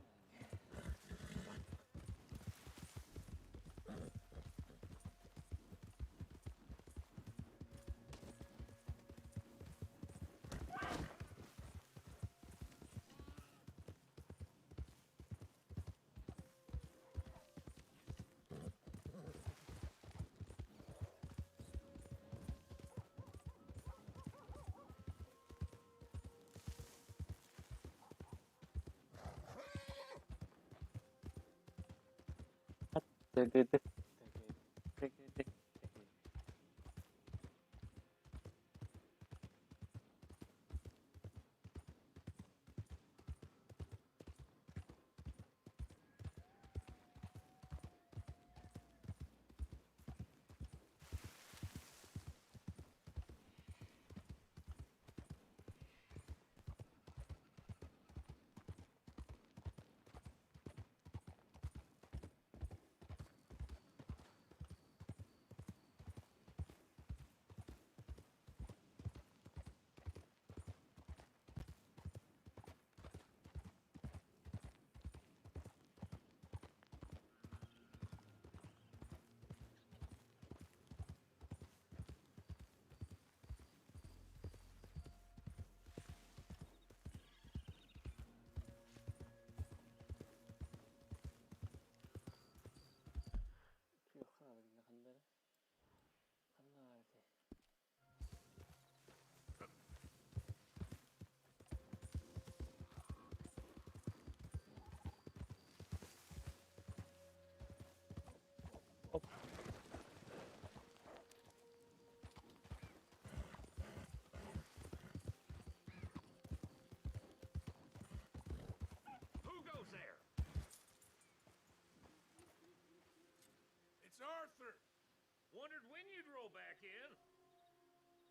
[SPEAKER 1] Ты-ты-ты. Ты-ты-ты.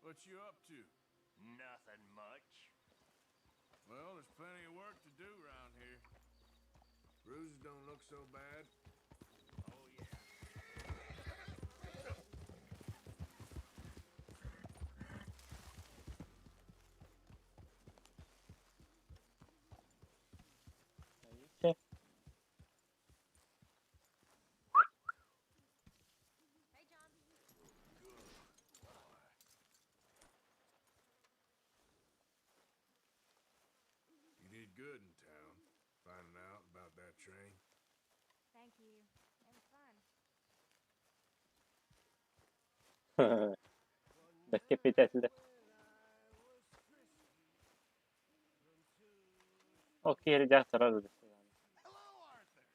[SPEAKER 2] What you up to?
[SPEAKER 4] Nothing much.
[SPEAKER 2] Well, there's plenty of work to do around here. Bruises don't look so bad.
[SPEAKER 4] Oh, yeah.
[SPEAKER 1] Neyse.
[SPEAKER 10] Hey, John.
[SPEAKER 2] You did good in town, finding out about that train.
[SPEAKER 10] Thank you. It was fun.
[SPEAKER 1] Decapitated. Okej, ragazzi, allora lo
[SPEAKER 2] Hello, Arthur.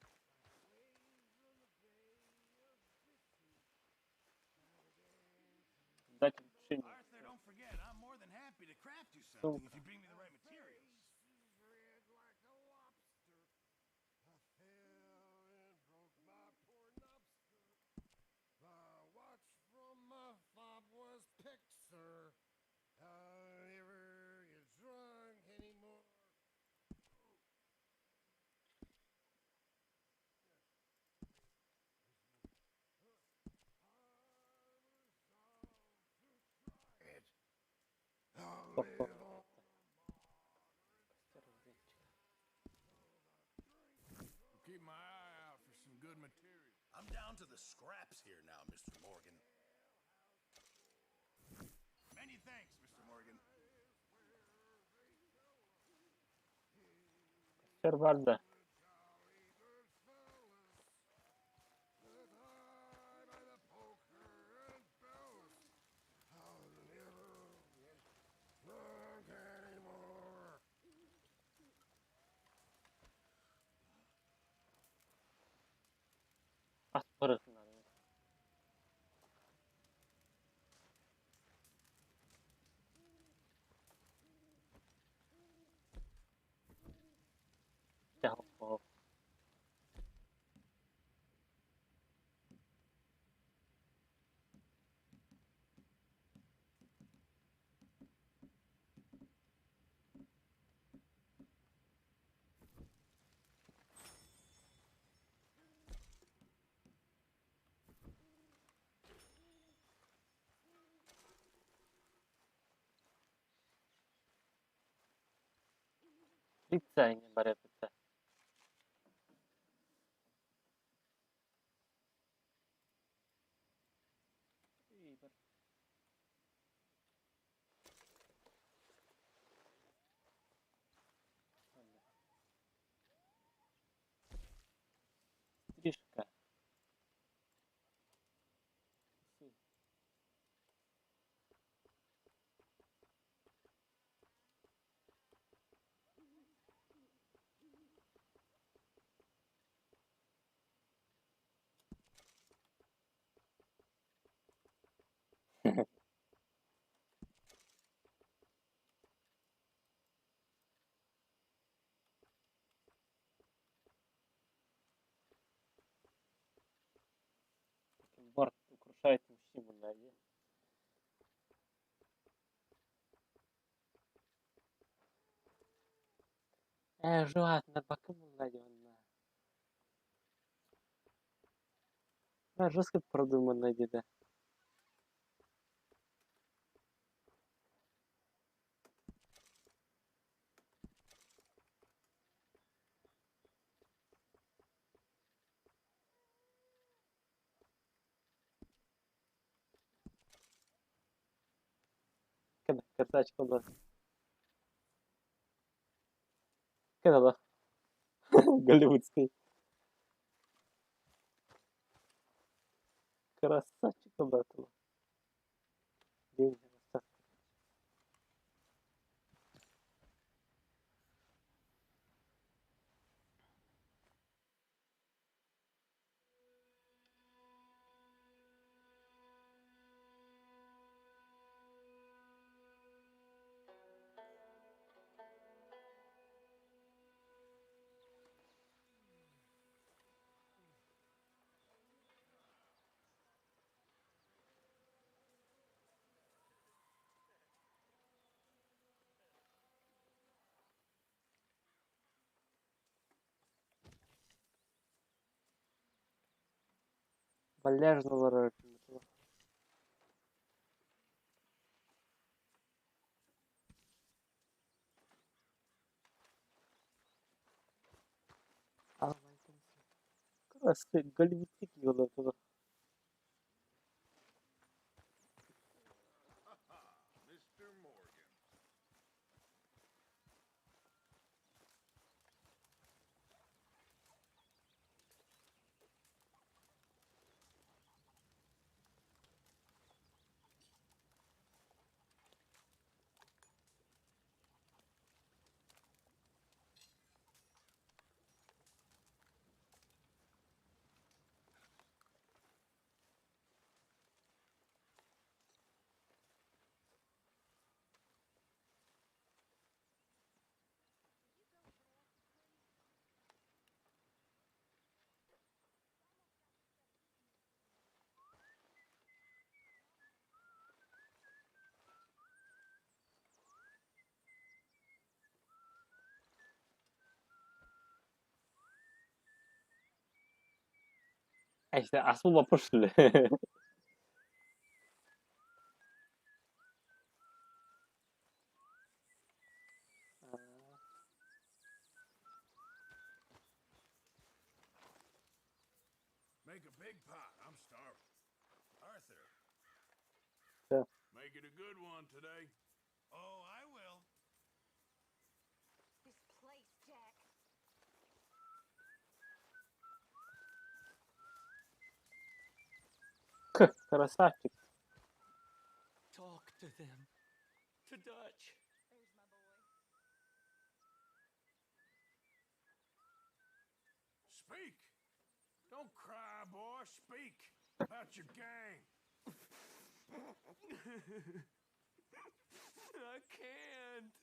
[SPEAKER 1] Дайте решение.
[SPEAKER 2] Arthur, don't forget, I'm more than happy to craft you something if you bring me the right materials.
[SPEAKER 6] Red like a lobster. I fell and broke my poor lobster. The watch from my fob was Pixar. I'll never get drunk anymore. It. I'll live on.
[SPEAKER 2] Keep my eye out for some good material.
[SPEAKER 6] I'm down to the scraps here now, Mr. Morgan.
[SPEAKER 2] Many thanks, Mr. Morgan.
[SPEAKER 1] Vardı. Az parasını alıyor. Ya, o. Pizza nie bare pizza. Стрижка. Борт украшает мужчину, найди. Жуатна bakım найди onunla. Жестко продуманно где-то. Когда карточка была. Когда была. Голливудский. Красавчик обратно. Деньги красавчик. Полезно выражено. Burası galibiyetlik yiyorlar burada.
[SPEAKER 2] Mr. Morgan.
[SPEAKER 1] İşte asıl vapur stili.
[SPEAKER 2] Make a big pot. I'm starving. Arthur.
[SPEAKER 1] Yeah.
[SPEAKER 2] Make it a good one today. Oh, I will.
[SPEAKER 10] This place, Jack.
[SPEAKER 1] Красавчик.
[SPEAKER 4] Talk to them. To Dutch.
[SPEAKER 10] There's my boy.
[SPEAKER 2] Speak. Don't cry, boy. Speak about your gang.
[SPEAKER 4] I can't.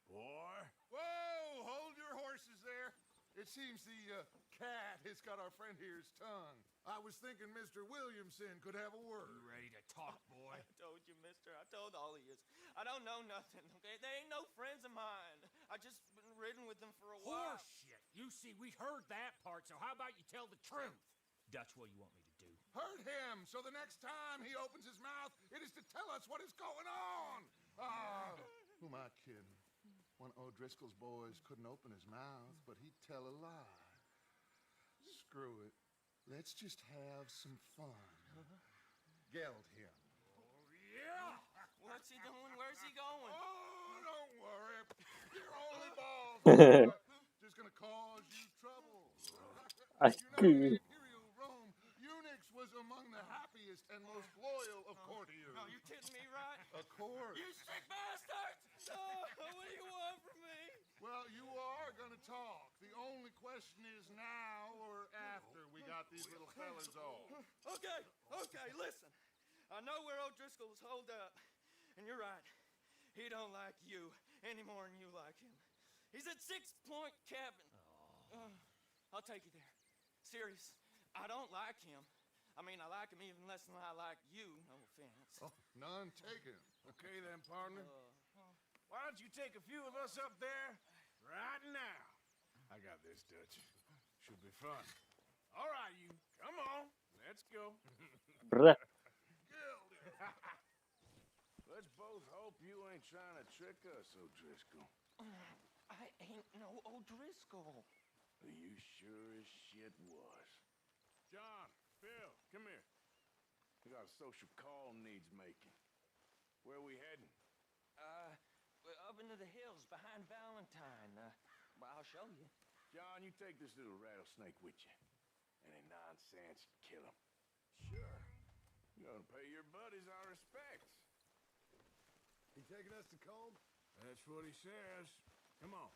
[SPEAKER 2] Boy.
[SPEAKER 6] Whoa! Hold your horses there. It seems the cat has got our friend here's tongue. I was thinking Mr. Williamson could have a word.
[SPEAKER 8] You ready to talk, boy?
[SPEAKER 4] I told you, mister. I told all of you. I don't know nothing, okay? They ain't no friends of mine. I just been ridden with them for a while.
[SPEAKER 8] Horseshit. You see, we heard that part, so how about you tell the truth? Dutch, what do you want me to do?
[SPEAKER 6] Hurt him, so the next time he opens his mouth, it is to tell us what is going on. Who am I kidding? One of O'Driscoll's boys couldn't open his mouth, but he'd tell a lie. Screw it. Let's just have some fun. Geld him.
[SPEAKER 2] Yeah.
[SPEAKER 4] What's he doing? Where's he going?
[SPEAKER 6] Oh, don't worry. You're only balls. boy. Just gonna cause you trouble. In Imperial Rome, eunuchs was among the happiest and most loyal of courtiers.
[SPEAKER 4] No, you kidding me, right?
[SPEAKER 6] Of course.
[SPEAKER 4] You sick bastards! Oh, what do you want from me?
[SPEAKER 6] Well, you are gonna talk. The only question is now or after we got these little fellas off.
[SPEAKER 4] Okay, listen. I know where O'Driscoll's holed up. And you're right. He don't like you any more than you like him. He's at 6 Point Cabin. I'll take you there. Serious. I don't like him. I mean, I like him even less than I like you. No offense.
[SPEAKER 6] Oh, none taken.
[SPEAKER 2] Okay then, partner. Why don't you take a few of us up there right now? I got this, Dutch. Should be fun. All right, you. Come on. Let's go.
[SPEAKER 1] Bruh.
[SPEAKER 2] Let's both hope you ain't trying to trick us, O'Driscoll.
[SPEAKER 4] I ain't no O'Driscoll.
[SPEAKER 2] You sure as shit was. John, Phil, come here. We got a social call needs making. Where we heading?
[SPEAKER 4] We're up into the hills behind Valentine. Well, I'll show you.
[SPEAKER 2] John, you take this little rattlesnake with you. Any nonsense, kill him. Sure. You're gonna pay your buddies our respects.
[SPEAKER 6] He taking us to Combe?
[SPEAKER 2] That's what he says. Come on.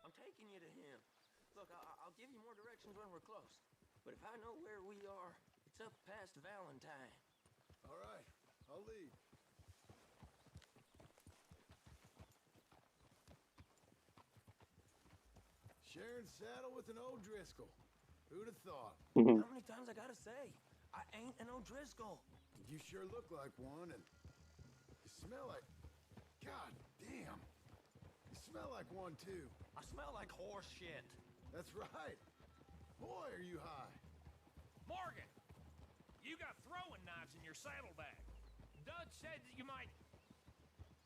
[SPEAKER 4] I'm taking you to him. Look, I'll give you more directions when we're close. But if I know where we are, it's up past Valentine.
[SPEAKER 6] All right, I'll lead. Sharing saddle with an O'Driscoll. Who'd have thought?
[SPEAKER 4] How many times I gotta say? I ain't an O'Driscoll.
[SPEAKER 6] You sure look like one, and you smell like... God damn. You smell like one, too.
[SPEAKER 4] I smell like horse shit.
[SPEAKER 6] That's right. Boy, are you high.
[SPEAKER 11] Morgan, you got throwing knives in your saddlebag. Dud said that you might...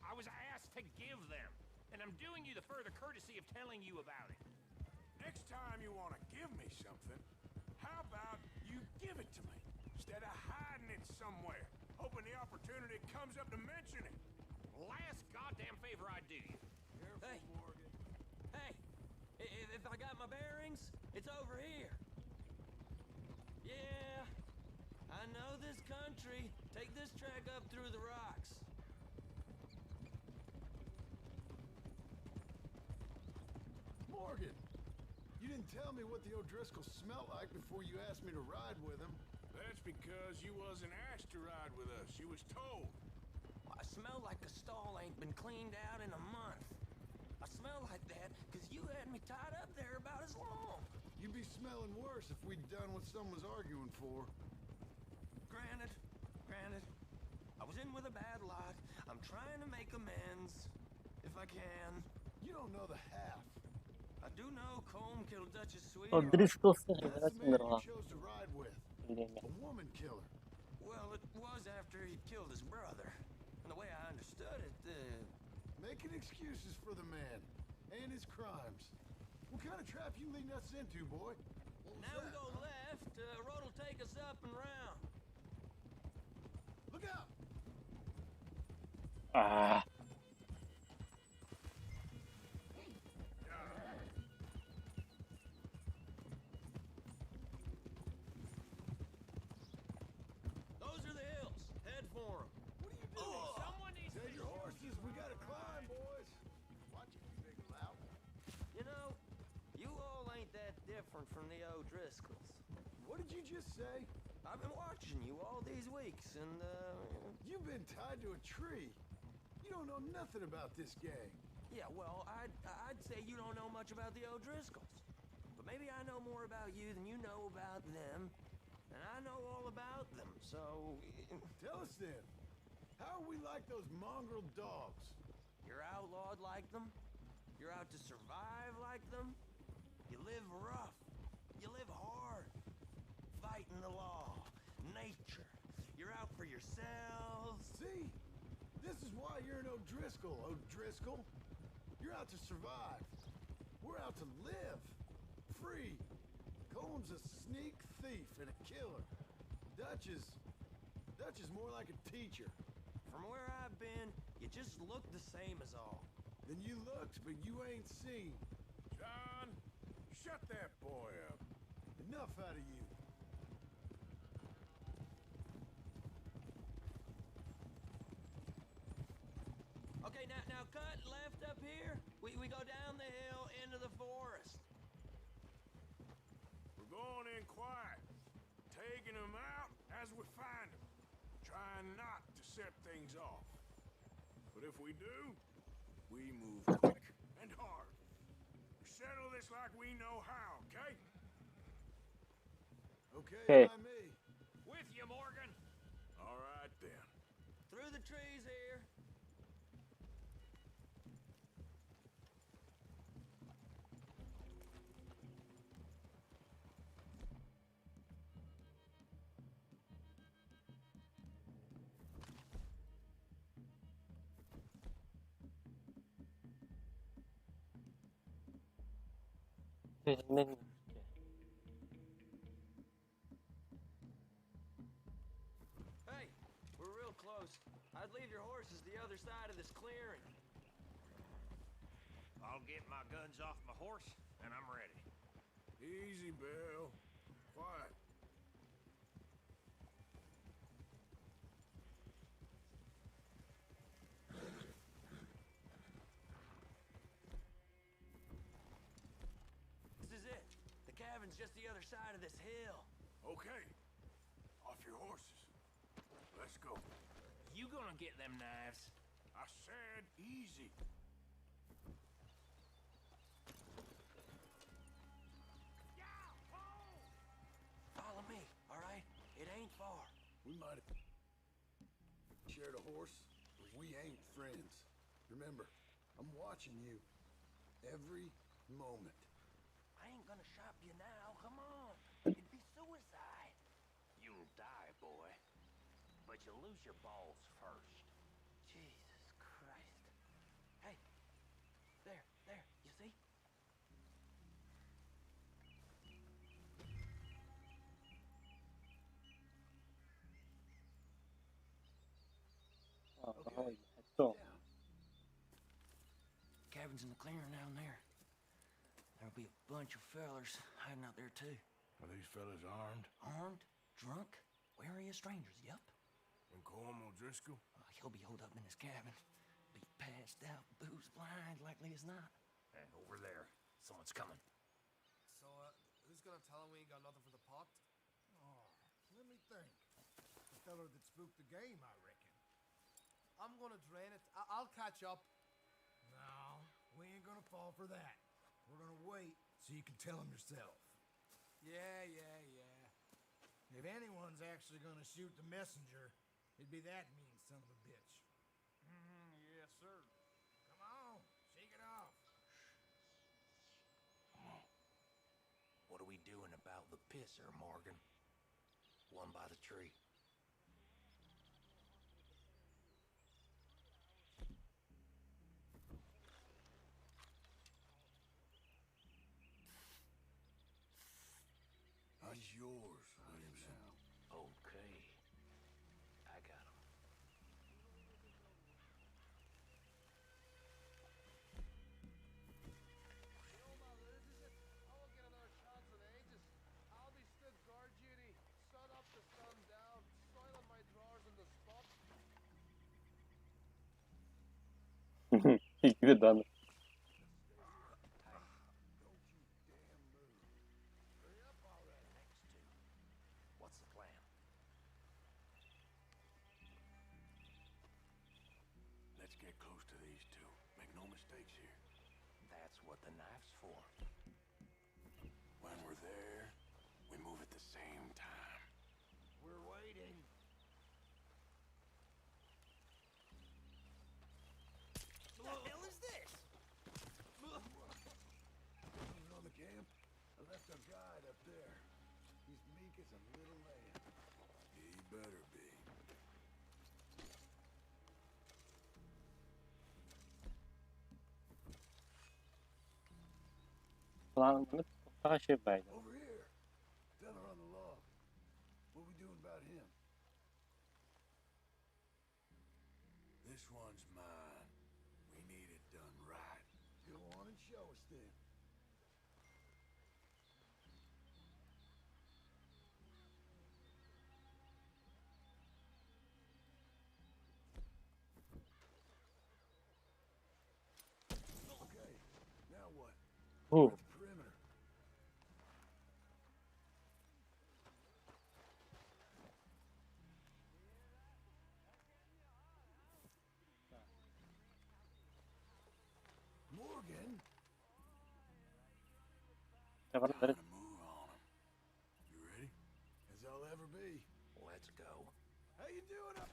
[SPEAKER 11] I was asked to give them, and I'm doing you the further courtesy of telling you about it.
[SPEAKER 2] Next time you want to give me something, how about you give it to me instead of hiding it somewhere, hoping the opportunity comes up to mention it?
[SPEAKER 11] Last goddamn favor I do you.
[SPEAKER 4] Hey, Morgan. Hey, if I got my bearings, it's over here. Yeah, I know this country. Take this track up through the rocks.
[SPEAKER 6] Morgan, you didn't tell me what the O'Driscolls smelled like before you asked me to ride with them.
[SPEAKER 2] That's because you wasn't asked to ride with us. You was told.
[SPEAKER 4] I smell like a stall ain't been cleaned out in a month. I smell like that because you had me tied up there about as long.
[SPEAKER 6] You'd be smelling worse if we'd done what someone was arguing for.
[SPEAKER 4] Granted. I was in with a bad lot. I'm trying to make amends, if I can.
[SPEAKER 6] You don't know the half.
[SPEAKER 4] I do know Colm killed Duchess Sweet.
[SPEAKER 1] O'Driscolls'ın
[SPEAKER 6] That's the
[SPEAKER 1] heveresindir
[SPEAKER 6] man
[SPEAKER 1] ha.
[SPEAKER 6] you chose to ride with.
[SPEAKER 1] Bildiğim
[SPEAKER 6] A woman killer.
[SPEAKER 4] Well, it was after he'd killed his brother. And the way I understood it,
[SPEAKER 6] Making excuses for the man and his crimes. What kind of trap you leading us into, boy? What was
[SPEAKER 4] now we
[SPEAKER 6] that,
[SPEAKER 4] go
[SPEAKER 6] huh?
[SPEAKER 4] left. Road will take us up and round.
[SPEAKER 6] Look out!
[SPEAKER 1] Ah.
[SPEAKER 4] Those are the hills. Head for them.
[SPEAKER 6] What are you doing?
[SPEAKER 11] Someone needs
[SPEAKER 6] Save
[SPEAKER 11] to...
[SPEAKER 6] your horses. We gotta climb, boys. Watch it, you big lout.
[SPEAKER 4] You know, you all ain't that different from the O'Driscolls.
[SPEAKER 6] What did you just say?
[SPEAKER 4] I've been watching you all these weeks, and,
[SPEAKER 6] You've been tied to a tree. You don't know nothing about this gang.
[SPEAKER 4] yeah, well, I'd say you don't know much about the O'Driscolls. But maybe I know more about you than you know about them. And I know all about them, so...
[SPEAKER 6] Tell us then. How are we like those mongrel dogs?
[SPEAKER 4] You're outlawed like them? You're out to survive like them? You live rough. You live hard. Fighting the law. Nature. You're out for yourselves.
[SPEAKER 6] See? This is why you're an O'Driscoll, O'Driscoll. You're out to survive. We're out to live. Free. Colm's a sneak thief and a killer. Dutch is more like a teacher.
[SPEAKER 4] From where I've been, you just look the same as all.
[SPEAKER 6] Then you looked, but you ain't seen.
[SPEAKER 2] John, shut that boy up.
[SPEAKER 6] Enough out of you.
[SPEAKER 4] Okay, now cut left up here. We go down the hill into the forest.
[SPEAKER 2] We're going in quiet, taking them out as we find them, trying not to set things off. But if we do, we move quick and hard. We settle this like we know how, okay?
[SPEAKER 6] Okay, by me.
[SPEAKER 11] With you, Morgan.
[SPEAKER 2] All right then.
[SPEAKER 4] Through the trees here.
[SPEAKER 1] Peşinden
[SPEAKER 4] Hey, we're real close. I'd leave your horses the other side of this clearing.
[SPEAKER 11] I'll get my guns off my horse, and I'm ready.
[SPEAKER 2] Easy, Bill. Quiet.
[SPEAKER 4] This is it. The cabin's just the other side of this hill.
[SPEAKER 2] Okay. Off your horses. Let's go.
[SPEAKER 11] You gonna get them knives?
[SPEAKER 2] I said easy.
[SPEAKER 4] Follow me, all right? It ain't far.
[SPEAKER 6] We might have shared a horse, but we ain't friends. Remember, I'm watching you. every moment.
[SPEAKER 11] I ain't gonna shop you now. Come on. It'd be suicide. You'll die, boy. But you'll lose your balls first. Jesus Christ. Hey. There. You see?
[SPEAKER 1] Oh, 했어.
[SPEAKER 11] Cabin's in the clearing down there. There'll be a bunch of fellers hiding out there too.
[SPEAKER 2] Are these fellas armed?
[SPEAKER 11] Armed, drunk, wary of strangers, yup.
[SPEAKER 2] And Colm O'Driscoll?
[SPEAKER 11] He'll be holed up in his cabin. Be passed out, booze blind, likely as not. Over there. Someone's coming.
[SPEAKER 6] So, who's gonna tell him we ain't got nothing for the pot? Oh, let me think. The feller that spooked the game, I reckon. I'm gonna drain it. I'll catch up. No, we ain't gonna fall for that. We're gonna wait so you can tell him yourself. Yeah. If anyone's actually gonna shoot the messenger, it'd be that mean son of a bitch.
[SPEAKER 7] Yes, sir.
[SPEAKER 6] Come on, shake it off.
[SPEAKER 11] What are we doing about the pisser, Morgan? One by the tree.
[SPEAKER 2] He's yours, Williamson.
[SPEAKER 11] Okay. I got him.
[SPEAKER 6] I won't get another chance in ages. I'll be stood guard duty, sun up to sun down, soiling my drawers in the spot.
[SPEAKER 1] İyi de done.
[SPEAKER 11] What's the plan?
[SPEAKER 2] Let's get close to these two. Make no mistakes here.
[SPEAKER 11] That's what the knife's for.
[SPEAKER 2] When we're there, we move at the same time.
[SPEAKER 11] We're waiting. What the hell is this?
[SPEAKER 2] On the camp, I left our guide up there. He's meek as a little lamb. He better be.
[SPEAKER 1] Lan mutlaka şey baydı.
[SPEAKER 2] Over here. Feller on the log. What we doing about him? This one's mine. We need it done right. Go on and show us then. Okay, now what?
[SPEAKER 1] Who?
[SPEAKER 2] At the perimeter. Morgan,
[SPEAKER 1] Sefer
[SPEAKER 2] time to move on him. You ready? As I'll ever be.
[SPEAKER 11] Let's go.
[SPEAKER 2] How you doing up?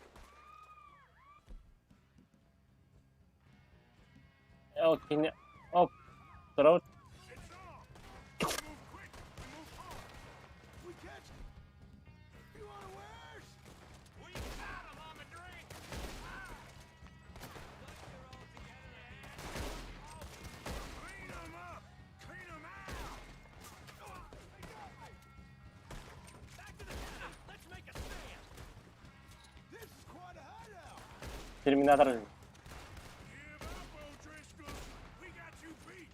[SPEAKER 1] Okay. Hop. Throat.
[SPEAKER 2] It's on. We move quick. We move hard. We catch him. You want worse?
[SPEAKER 11] We got him on the drink.
[SPEAKER 2] Clean him up. Clean him out.
[SPEAKER 11] Back to the town. Let's make a stand.
[SPEAKER 2] This is quite a hideout.
[SPEAKER 1] Terminator.
[SPEAKER 2] Give up, O'Driscoll. We got you beat.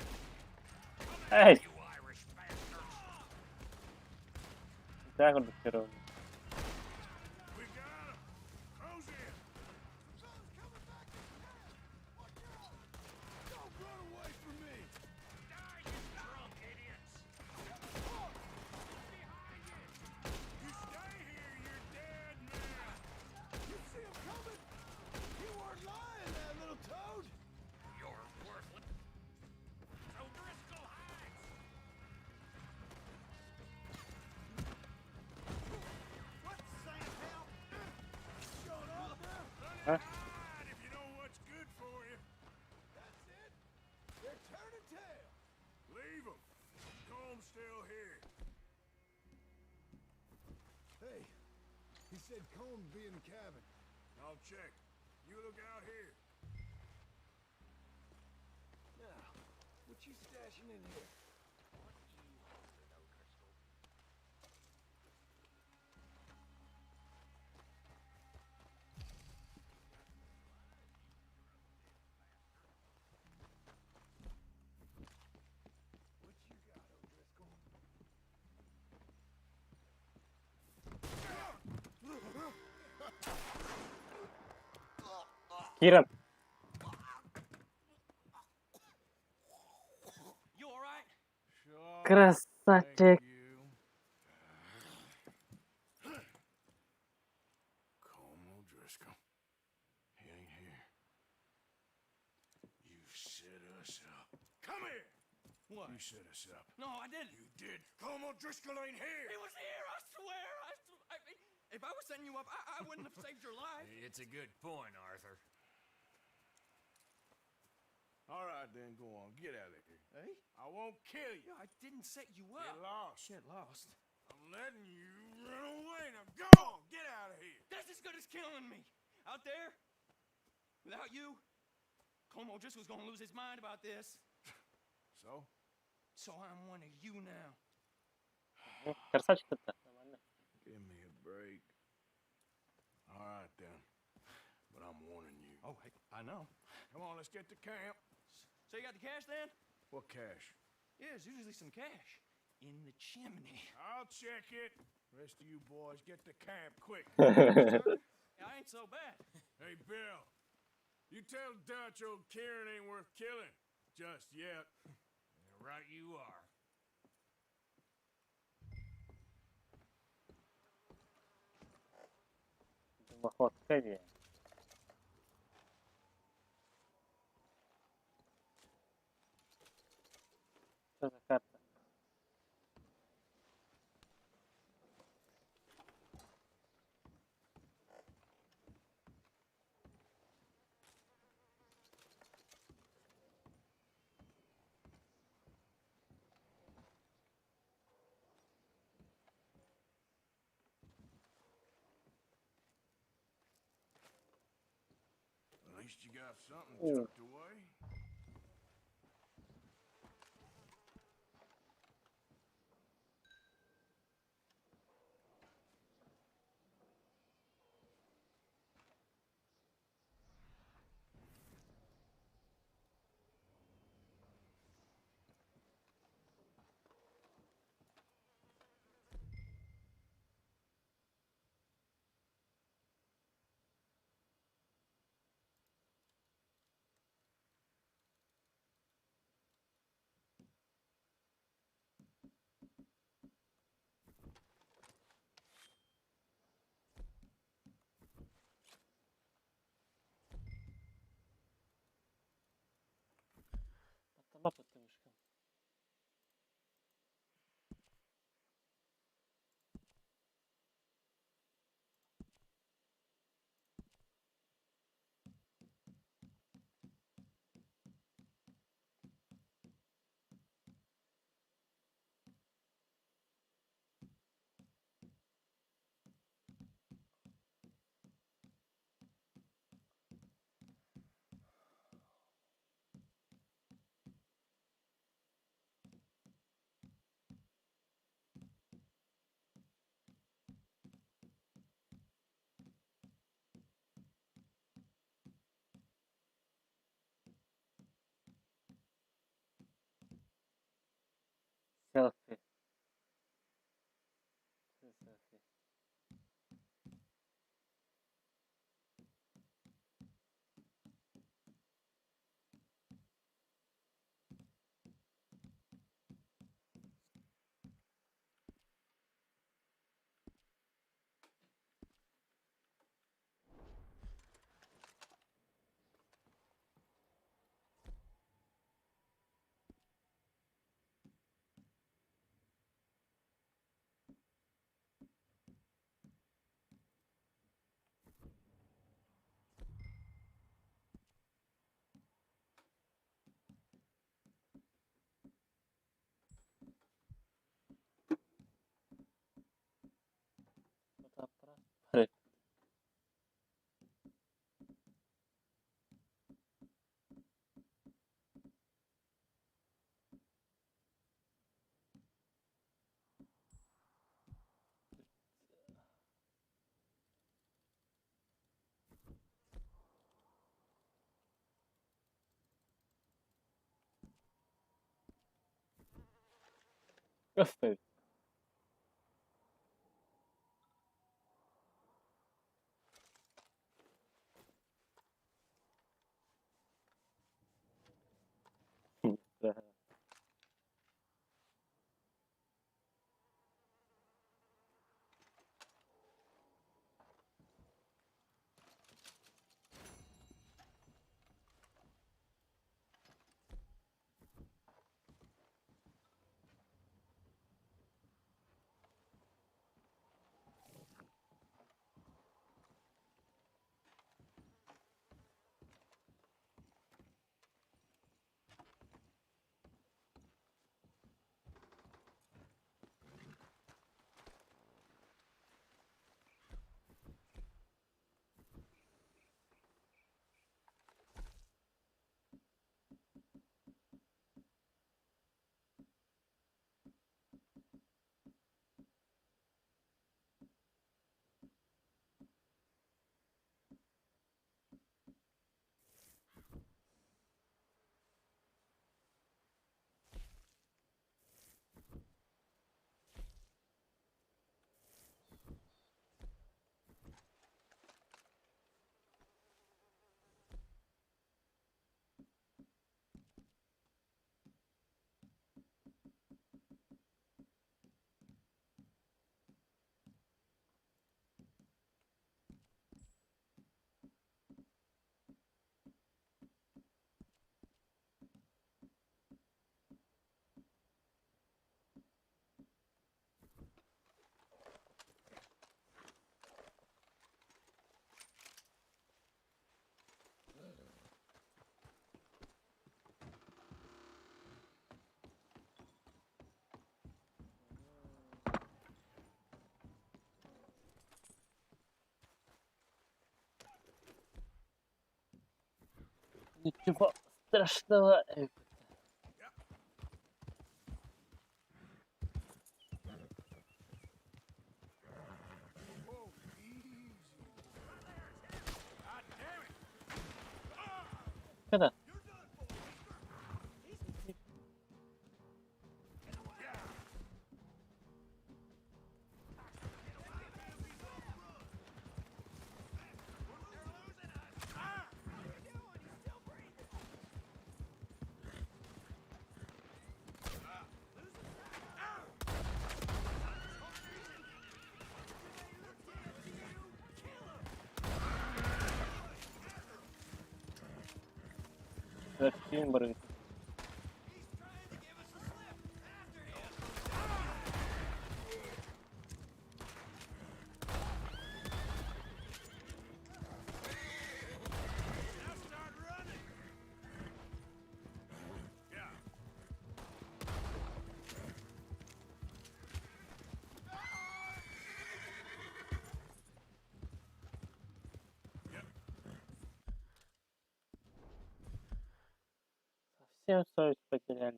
[SPEAKER 1] Hey.
[SPEAKER 11] You Irish bastards.
[SPEAKER 1] Güzel kurduk Keroğlu.
[SPEAKER 2] We got him. Close in. Don't run away from me.
[SPEAKER 11] Die, you drunk idiots.
[SPEAKER 2] You stay here, you're dead man. You see him coming? You weren't lying, that little toad.
[SPEAKER 11] You're worthless. O'Driscoll hides.
[SPEAKER 2] What, Sam, hell? Shut up now.
[SPEAKER 1] Huh?
[SPEAKER 2] Hide if you know what's good for you. That's it. They're turning tail.
[SPEAKER 6] He said Colm be in the cabin.
[SPEAKER 2] I'll check. You look out here.
[SPEAKER 6] Now, what you stashing in here? What you got, O'Driscoll?
[SPEAKER 1] Kieran.
[SPEAKER 4] You all right?
[SPEAKER 2] Sure.
[SPEAKER 1] Красавчик.
[SPEAKER 2] Colm O'Driscoll. He ain't here. You set us up. Come here!
[SPEAKER 4] What?
[SPEAKER 2] You set us up.
[SPEAKER 4] No, I didn't.
[SPEAKER 2] You did. Colm O'Driscoll ain't here!
[SPEAKER 4] He was here, I swear. I mean, if I was setting you up, I wouldn't have saved your life.
[SPEAKER 11] It's a good point, Arthur.
[SPEAKER 2] All right, then, go on. Get out of here.
[SPEAKER 4] Hey?
[SPEAKER 2] I won't kill you.
[SPEAKER 4] I didn't set you up.
[SPEAKER 2] Get lost.
[SPEAKER 4] Get lost.
[SPEAKER 2] I'm letting you run away. Now go on. Get out of here.
[SPEAKER 4] That's as good as killing me. Out there, without you, Colm O'Driscoll's gonna lose his mind about this.
[SPEAKER 2] So?
[SPEAKER 4] So I'm one of you now.
[SPEAKER 1] Красавчик-то. Нормально.
[SPEAKER 2] Give me a break. All right, then. But I'm warning you.
[SPEAKER 4] Oh, I know.
[SPEAKER 2] Come on, let's get to camp.
[SPEAKER 4] So you got the cash then?
[SPEAKER 2] What cash?
[SPEAKER 4] Yeah, there's usually some cash in the chimney.
[SPEAKER 2] I'll check it. Rest of you boys, get to camp quick.
[SPEAKER 4] I ain't so bad.
[SPEAKER 2] Hey, Bill. You tell Dutch old Kieran ain't worth killing. Just yet.
[SPEAKER 11] Right you are.
[SPEAKER 1] Дымоходка. Что за карта?
[SPEAKER 2] At least you got something
[SPEAKER 1] Ooh.
[SPEAKER 2] tucked away.
[SPEAKER 1] Лапа камешком. Селфи. Селфи. Öff. Ничего страшного. Когда? Фильм брыт. Совсем совесть потеряли.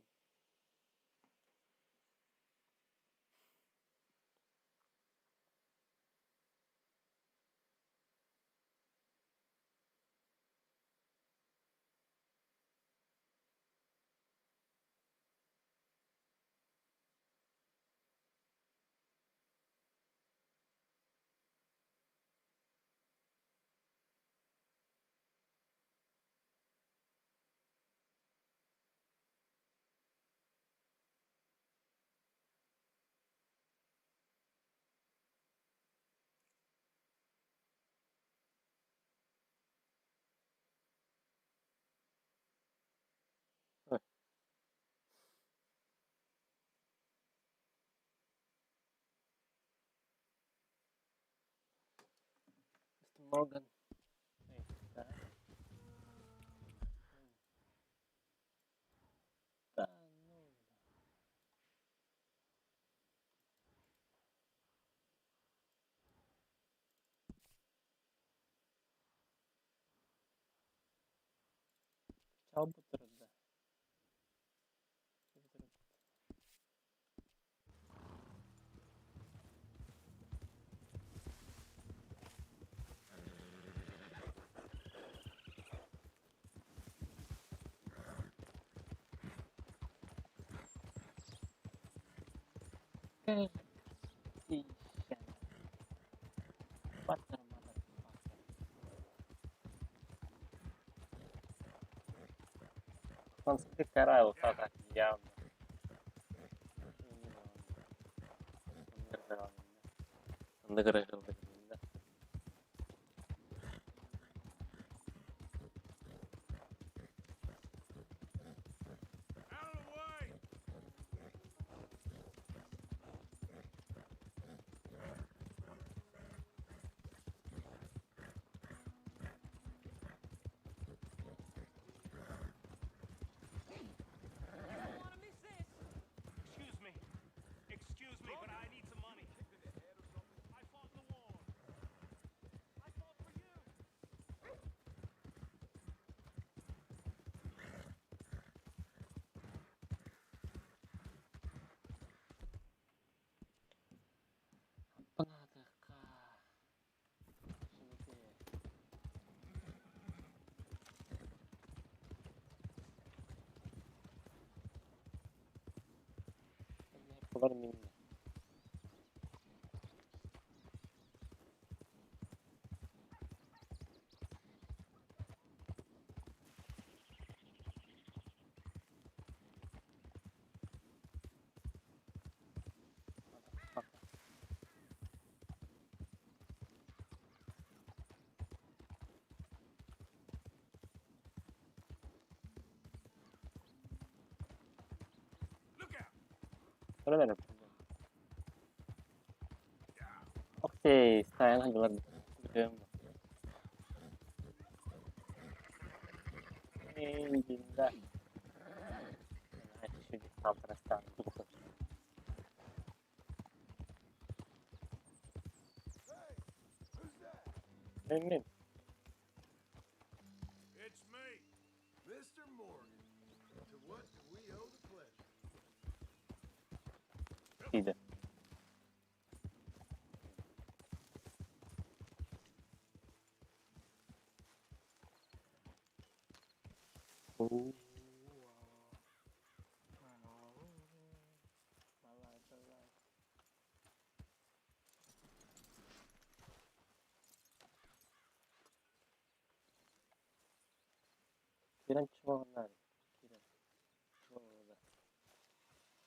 [SPEAKER 1] Морган. Да. Да, ну. Чал бутырды. Non so che cara ho fatto tagliando. Non credo che
[SPEAKER 2] Out of the way!
[SPEAKER 11] Excuse me, but I need some money. I fought in the war. I fought for you.
[SPEAKER 1] Bunlar minne.
[SPEAKER 2] Look out!
[SPEAKER 1] Öyle benim. Okey, style hangiler biliyorum. Elimde. Şimdi Counter-Strike bu kadar. Emin.
[SPEAKER 2] It's me,
[SPEAKER 6] Mr. Morgan. To what do we owe the pleasure?
[SPEAKER 1] İyiydi. Oo. Kiran çıkmalar. Kiran. Çıkmalar.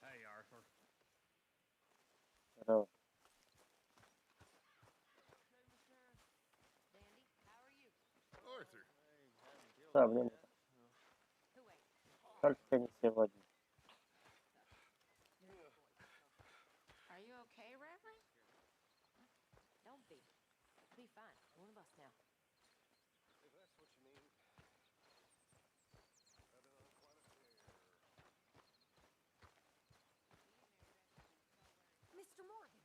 [SPEAKER 11] Hey, Arthur.
[SPEAKER 1] Bravo.
[SPEAKER 6] Arthur.
[SPEAKER 1] Problem. Только не сегодня.
[SPEAKER 3] Are you okay, Reverend? Don't be. Be fine. One of us now.
[SPEAKER 6] If that's what you mean. I've been on quite a tear.
[SPEAKER 3] Mr. Morgan.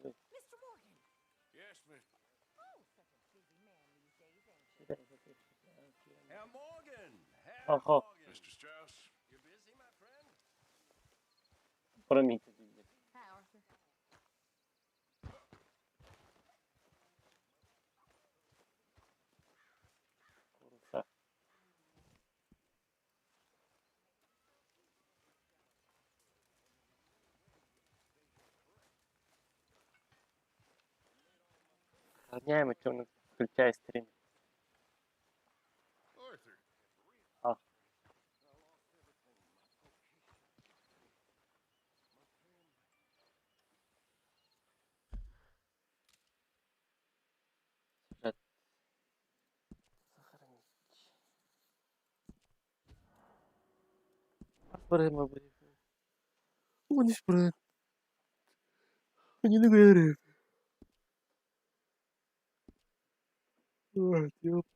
[SPEAKER 1] Evet.
[SPEAKER 3] Mr. Morgan.
[SPEAKER 2] Yes, miss.
[SPEAKER 3] Oh, such a busy man these days, ain't you?
[SPEAKER 8] Herr Morgan! Herr
[SPEAKER 1] Oh, oh.
[SPEAKER 8] Morgan!
[SPEAKER 2] Mr. Strauss.
[SPEAKER 8] You busy, my friend?
[SPEAKER 1] Promet edildi.
[SPEAKER 3] Hi, Arthur.
[SPEAKER 1] Korusa. Гоняем, что он включает стрим.
[SPEAKER 6] Arthur.
[SPEAKER 1] А. Сюжет. Сохранить. Отправим об этом. Он не справит. Они договорят. Вот, ёп.